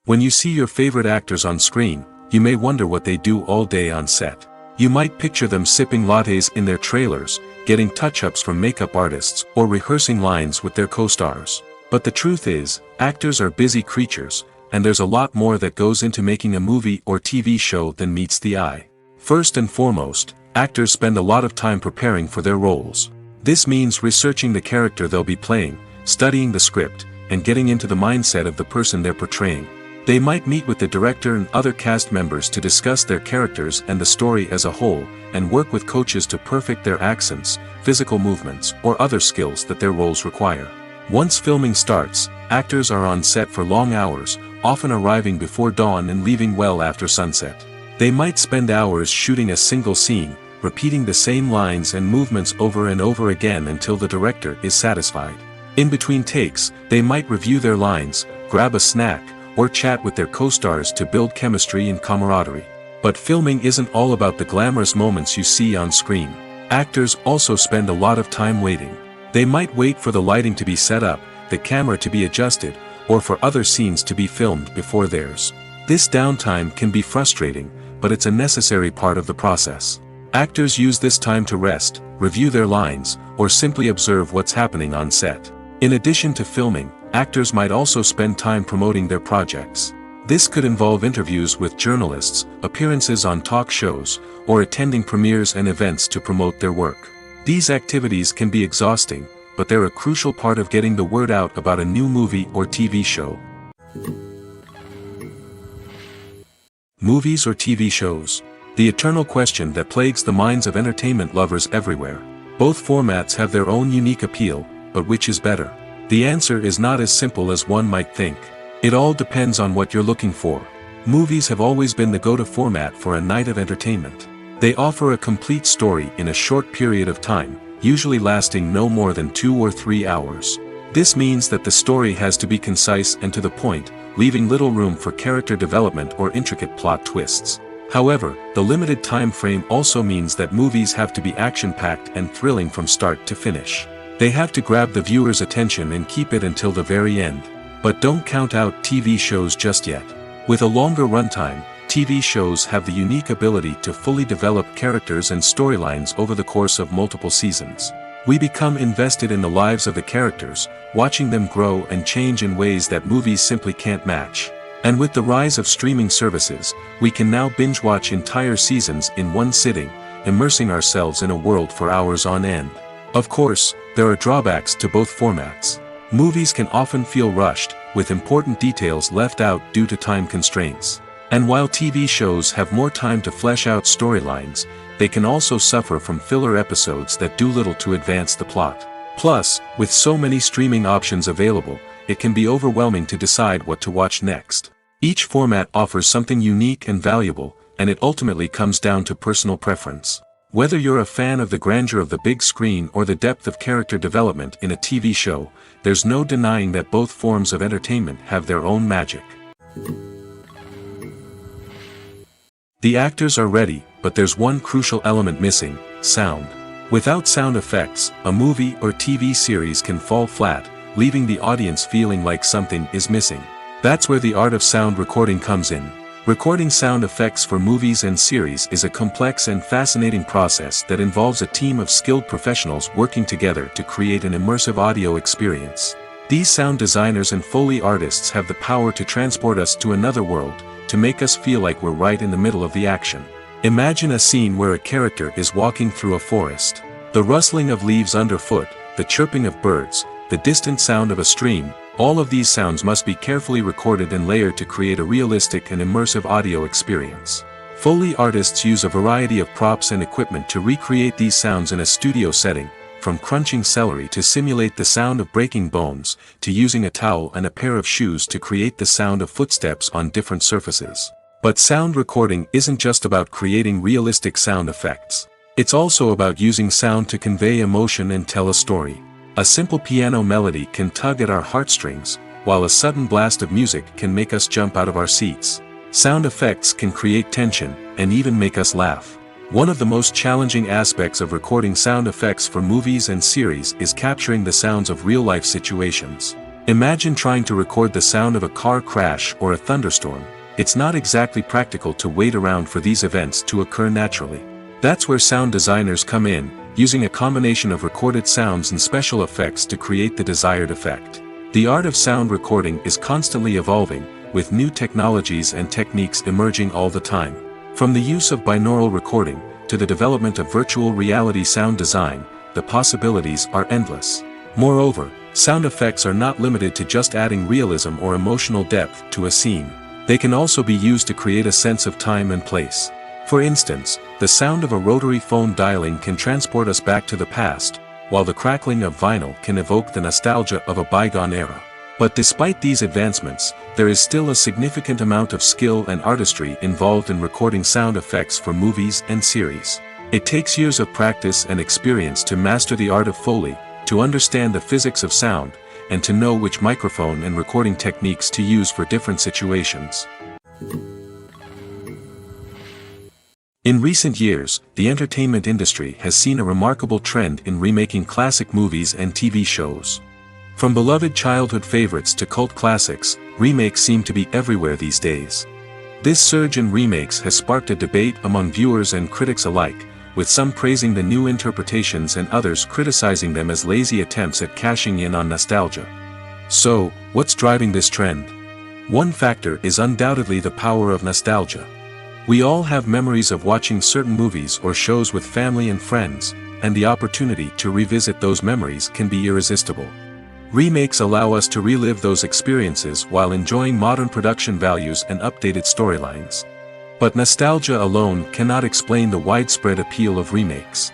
When you see your favorite actors on screen, you may wonder what they do all day on set. You might picture them sipping lattes in their trailers, getting touch-ups from makeup artists, or rehearsing lines with their co-stars. But the truth is, actors are busy creatures, and there's a lot more that goes into making a movie or TV show than meets the eye. First and foremost, actors spend a lot of time preparing for their roles. This means researching the character they'll be playing, studying the script, and getting into the mindset of the person they're portraying. They might meet with the director and other cast members to discuss their characters and the story as a whole, and work with coaches to perfect their accents, physical movements, or other skills that their roles require. Once filming starts, actors are on set for long hours, often arriving before dawn and leaving well after sunset. They might spend hours shooting a single scene, repeating the same lines and movements over and over again until the director is satisfied. In between takes, they might review their lines, grab a snack, or chat with their co-stars to build chemistry and camaraderie. But filming isn't all about the glamorous moments you see on screen. Actors also spend a lot of time waiting. They might wait for the lighting to be set up, the camera to be adjusted, or for other scenes to be filmed before theirs. This downtime can be frustrating, but it's a necessary part of the process. Actors use this time to rest, review their lines, or simply observe what's happening on set. In addition to filming, actors might also spend time promoting their projects. This could involve interviews with journalists, appearances on talk shows, or attending premieres and events to promote their work. These activities can be exhausting, but they're a crucial part of getting the word out about a new movie or TV show. Movies or TV shows? The eternal question that plagues the minds of entertainment lovers everywhere. Both formats have their own unique appeal, but which is better? The answer is not as simple as one might think. It all depends on what you're looking for. Movies have always been the go-to format for a night of entertainment. They offer a complete story in a short period of time, usually lasting no more than 2 or 3 hours. This means that the story has to be concise and to the point, leaving little room for character development or intricate plot twists. However, the limited time frame also means that movies have to be action-packed and thrilling from start to finish. They have to grab the viewer's attention and keep it until the very end. But don't count out TV shows just yet. With a longer runtime, TV shows have the unique ability to fully develop characters and storylines over the course of multiple seasons. We become invested in the lives of the characters, watching them grow and change in ways that movies simply can't match. And with the rise of streaming services, we can now binge-watch entire seasons in one sitting, immersing ourselves in a world for hours on end. Of course, there are drawbacks to both formats. Movies can often feel rushed, with important details left out due to time constraints. And while TV shows have more time to flesh out storylines, they can also suffer from filler episodes that do little to advance the plot. Plus, with so many streaming options available, it can be overwhelming to decide what to watch next. Each format offers something unique and valuable, and it ultimately comes down to personal preference. Whether you're a fan of the grandeur of the big screen or the depth of character development in a TV show, there's no denying that both forms of entertainment have their own magic. The actors are ready, but there's one crucial element missing: sound. Without sound effects, a movie or TV series can fall flat, leaving the audience feeling like something is missing. That's where the art of sound recording comes in. Recording sound effects for movies and series is a complex and fascinating process that involves a team of skilled professionals working together to create an immersive audio experience. These sound designers and Foley artists have the power to transport us to another world, to make us feel like we're right in the middle of the action. Imagine a scene where a character is walking through a forest. The rustling of leaves underfoot, the chirping of birds, the distant sound of a stream, all of these sounds must be carefully recorded and layered to create a realistic and immersive audio experience. Foley artists use a variety of props and equipment to recreate these sounds in a studio setting, from crunching celery to simulate the sound of breaking bones, to using a towel and a pair of shoes to create the sound of footsteps on different surfaces. But sound recording isn't just about creating realistic sound effects. It's also about using sound to convey emotion and tell a story. A simple piano melody can tug at our heartstrings, while a sudden blast of music can make us jump out of our seats. Sound effects can create tension, and even make us laugh. One of the most challenging aspects of recording sound effects for movies and series is capturing the sounds of real-life situations. Imagine trying to record the sound of a car crash or a thunderstorm. It's not exactly practical to wait around for these events to occur naturally. That's where sound designers come in, using a combination of recorded sounds and special effects to create the desired effect. The art of sound recording is constantly evolving, with new technologies and techniques emerging all the time. From the use of binaural recording, to the development of virtual reality sound design, the possibilities are endless. Moreover, sound effects are not limited to just adding realism or emotional depth to a scene. They can also be used to create a sense of time and place. For instance, the sound of a rotary phone dialing can transport us back to the past, while the crackling of vinyl can evoke the nostalgia of a bygone era. But despite these advancements, there is still a significant amount of skill and artistry involved in recording sound effects for movies and series. It takes years of practice and experience to master the art of Foley, to understand the physics of sound, and to know which microphone and recording techniques to use for different situations. In recent years, the entertainment industry has seen a remarkable trend in remaking classic movies and TV shows. From beloved childhood favorites to cult classics, remakes seem to be everywhere these days. This surge in remakes has sparked a debate among viewers and critics alike, with some praising the new interpretations and others criticizing them as lazy attempts at cashing in on nostalgia. So, what's driving this trend? One factor is undoubtedly the power of nostalgia. We all have memories of watching certain movies or shows with family and friends, and the opportunity to revisit those memories can be irresistible. Remakes allow us to relive those experiences while enjoying modern production values and updated storylines. But nostalgia alone cannot explain the widespread appeal of remakes.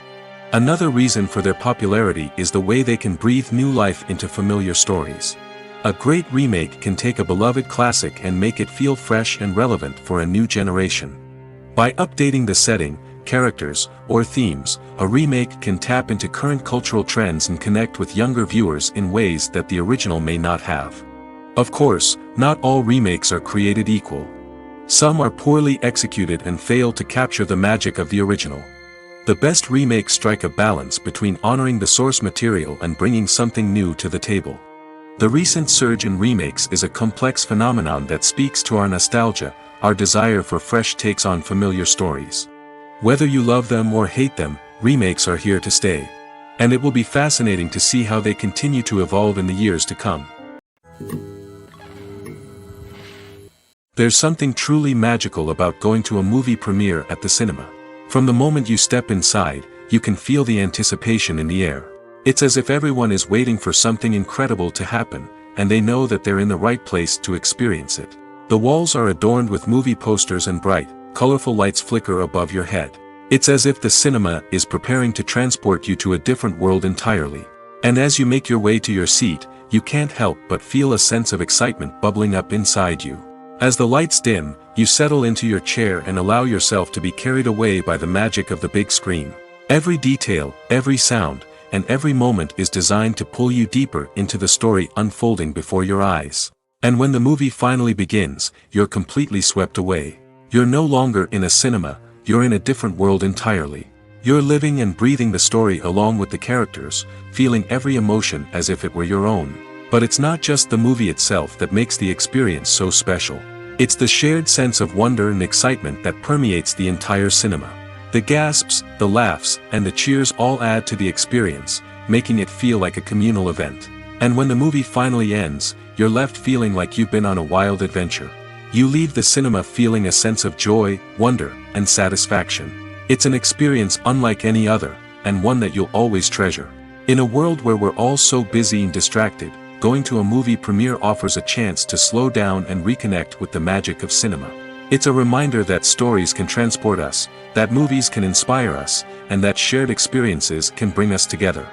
Another reason for their popularity is the way they can breathe new life into familiar stories. A great remake can take a beloved classic and make it feel fresh and relevant for a new generation. By updating the setting, characters, or themes, a remake can tap into current cultural trends and connect with younger viewers in ways that the original may not have. Of course, not all remakes are created equal. Some are poorly executed and fail to capture the magic of the original. The best remakes strike a balance between honoring the source material and bringing something new to the table. The recent surge in remakes is a complex phenomenon that speaks to our nostalgia, our desire for fresh takes on familiar stories. Whether you love them or hate them, remakes are here to stay. And it will be fascinating to see how they continue to evolve in the years to come. There's something truly magical about going to a movie premiere at the cinema. From the moment you step inside, you can feel the anticipation in the air. It's as if everyone is waiting for something incredible to happen, and they know that they're in the right place to experience it. The walls are adorned with movie posters and bright, colorful lights flicker above your head. It's as if the cinema is preparing to transport you to a different world entirely. And as you make your way to your seat, you can't help but feel a sense of excitement bubbling up inside you. As the lights dim, you settle into your chair and allow yourself to be carried away by the magic of the big screen. Every detail, every sound, and every moment is designed to pull you deeper into the story unfolding before your eyes. And when the movie finally begins, you're completely swept away. You're no longer in a cinema, you're in a different world entirely. You're living and breathing the story along with the characters, feeling every emotion as if it were your own. But it's not just the movie itself that makes the experience so special. It's the shared sense of wonder and excitement that permeates the entire cinema. The gasps, the laughs, and the cheers all add to the experience, making it feel like a communal event. And when the movie finally ends, you're left feeling like you've been on a wild adventure. You leave the cinema feeling a sense of joy, wonder, and satisfaction. It's an experience unlike any other, and one that you'll always treasure. In a world where we're all so busy and distracted, going to a movie premiere offers a chance to slow down and reconnect with the magic of cinema. It's a reminder that stories can transport us, that movies can inspire us, and that shared experiences can bring us together.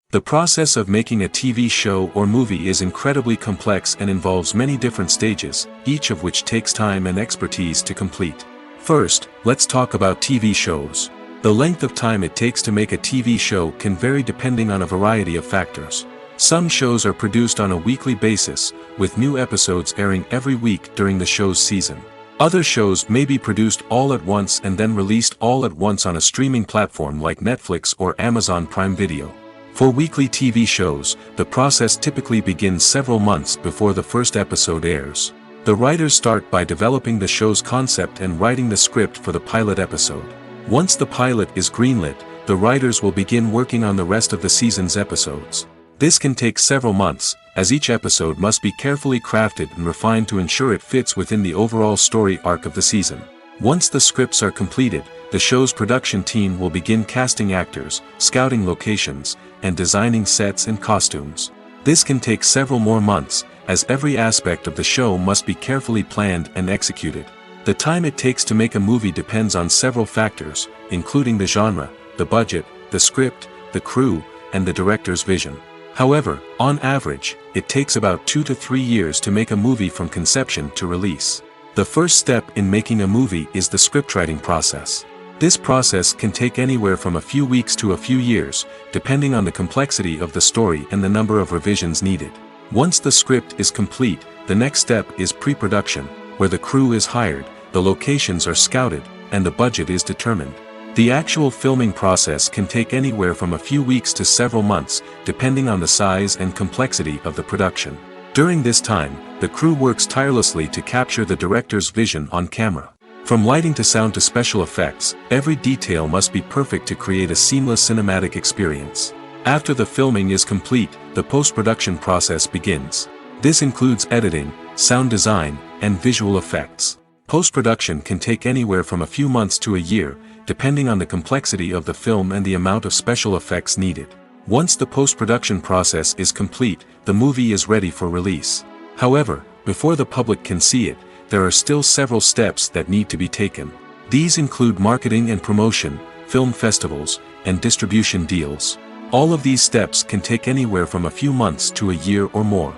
The process of making a TV show or movie is incredibly complex and involves many different stages, each of which takes time and expertise to complete. First, let's talk about TV shows. The length of time it takes to make a TV show can vary depending on a variety of factors. Some shows are produced on a weekly basis, with new episodes airing every week during the show's season. Other shows may be produced all at once and then released all at once on a streaming platform like Netflix or Amazon Prime Video. For weekly TV shows, the process typically begins several months before the first episode airs. The writers start by developing the show's concept and writing the script for the pilot episode. Once the pilot is greenlit, the writers will begin working on the rest of the season's episodes. This can take several months, as each episode must be carefully crafted and refined to ensure it fits within the overall story arc of the season. Once the scripts are completed, the show's production team will begin casting actors, scouting locations, and designing sets and costumes. This can take several more months, as every aspect of the show must be carefully planned and executed. The time it takes to make a movie depends on several factors, including the genre, the budget, the script, the crew, and the director's vision. However, on average, it takes about 2 to 3 years to make a movie from conception to release. The first step in making a movie is the scriptwriting process. This process can take anywhere from a few weeks to a few years, depending on the complexity of the story and the number of revisions needed. Once the script is complete, the next step is pre-production, where the crew is hired, the locations are scouted, and the budget is determined. The actual filming process can take anywhere from a few weeks to several months, depending on the size and complexity of the production. During this time, the crew works tirelessly to capture the director's vision on camera. From lighting to sound to special effects, every detail must be perfect to create a seamless cinematic experience. After the filming is complete, the post-production process begins. This includes editing, sound design, and visual effects. Post-production can take anywhere from a few months to a year, depending on the complexity of the film and the amount of special effects needed. Once the post-production process is complete, the movie is ready for release. However, before the public can see it, there are still several steps that need to be taken. These include marketing and promotion, film festivals, and distribution deals. All of these steps can take anywhere from a few months to a year or more.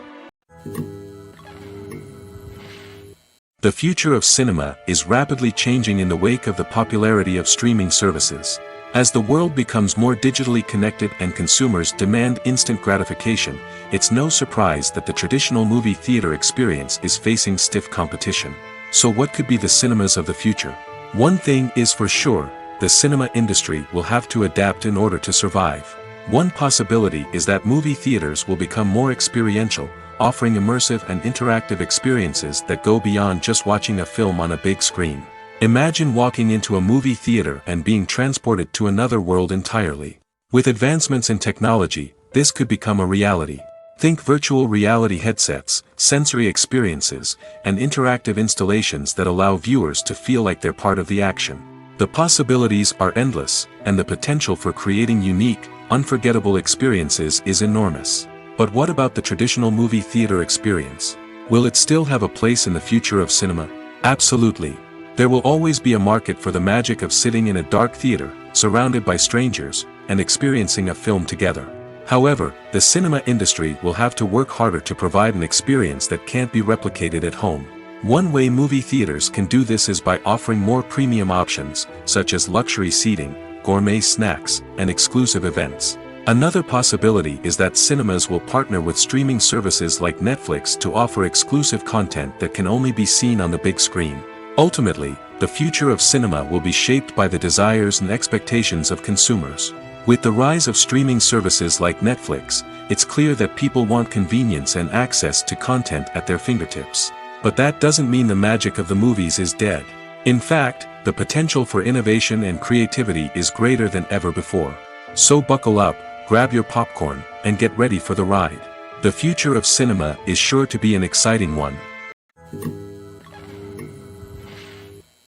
The future of cinema is rapidly changing in the wake of the popularity of streaming services. As the world becomes more digitally connected and consumers demand instant gratification, it's no surprise that the traditional movie theater experience is facing stiff competition. So what could be the cinemas of the future? One thing is for sure, the cinema industry will have to adapt in order to survive. One possibility is that movie theaters will become more experiential, offering immersive and interactive experiences that go beyond just watching a film on a big screen. Imagine walking into a movie theater and being transported to another world entirely. With advancements in technology, this could become a reality. Think virtual reality headsets, sensory experiences, and interactive installations that allow viewers to feel like they're part of the action. The possibilities are endless, and the potential for creating unique, unforgettable experiences is enormous. But what about the traditional movie theater experience? Will it still have a place in the future of cinema? Absolutely. There will always be a market for the magic of sitting in a dark theater, surrounded by strangers, and experiencing a film together. However, the cinema industry will have to work harder to provide an experience that can't be replicated at home. One way movie theaters can do this is by offering more premium options, such as luxury seating, gourmet snacks, and exclusive events. Another possibility is that cinemas will partner with streaming services like Netflix to offer exclusive content that can only be seen on the big screen. Ultimately, the future of cinema will be shaped by the desires and expectations of consumers. With the rise of streaming services like Netflix, it's clear that people want convenience and access to content at their fingertips. But that doesn't mean the magic of the movies is dead. In fact, the potential for innovation and creativity is greater than ever before. So buckle up, grab your popcorn, and get ready for the ride. The future of cinema is sure to be an exciting one.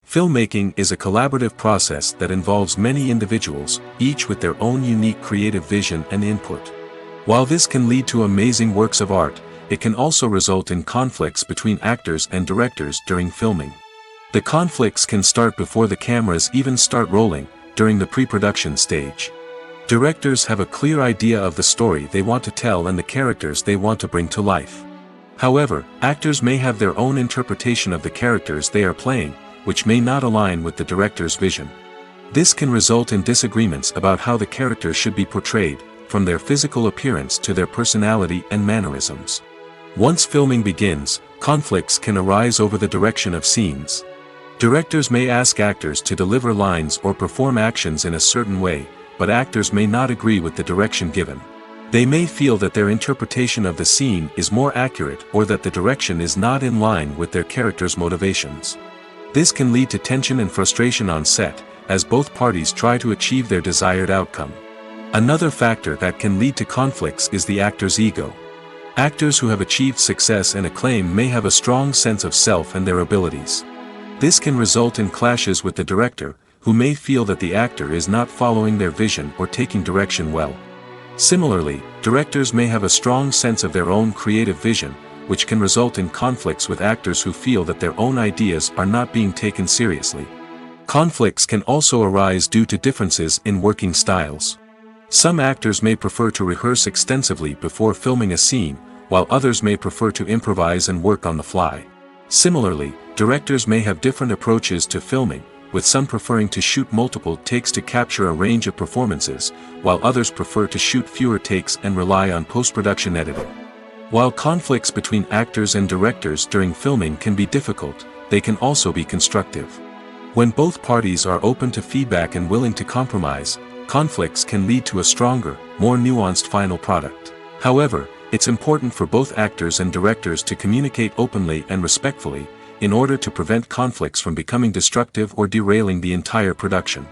Filmmaking is a collaborative process that involves many individuals, each with their own unique creative vision and input. While this can lead to amazing works of art, it can also result in conflicts between actors and directors during filming. The conflicts can start before the cameras even start rolling, during the pre-production stage. Directors have a clear idea of the story they want to tell and the characters they want to bring to life. However, actors may have their own interpretation of the characters they are playing, which may not align with the director's vision. This can result in disagreements about how the characters should be portrayed, from their physical appearance to their personality and mannerisms. Once filming begins, conflicts can arise over the direction of scenes. Directors may ask actors to deliver lines or perform actions in a certain way, but actors may not agree with the direction given. They may feel that their interpretation of the scene is more accurate or that the direction is not in line with their character's motivations. This can lead to tension and frustration on set, as both parties try to achieve their desired outcome. Another factor that can lead to conflicts is the actor's ego. Actors who have achieved success and acclaim may have a strong sense of self and their abilities. This can result in clashes with the director, who may feel that the actor is not following their vision or taking direction well. Similarly, directors may have a strong sense of their own creative vision, which can result in conflicts with actors who feel that their own ideas are not being taken seriously. Conflicts can also arise due to differences in working styles. Some actors may prefer to rehearse extensively before filming a scene, while others may prefer to improvise and work on the fly. Similarly, directors may have different approaches to filming, with some preferring to shoot multiple takes to capture a range of performances, while others prefer to shoot fewer takes and rely on post-production editing. While conflicts between actors and directors during filming can be difficult, they can also be constructive. When both parties are open to feedback and willing to compromise, conflicts can lead to a stronger, more nuanced final product. However, it's important for both actors and directors to communicate openly and respectfully, in order to prevent conflicts from becoming destructive or derailing the entire production.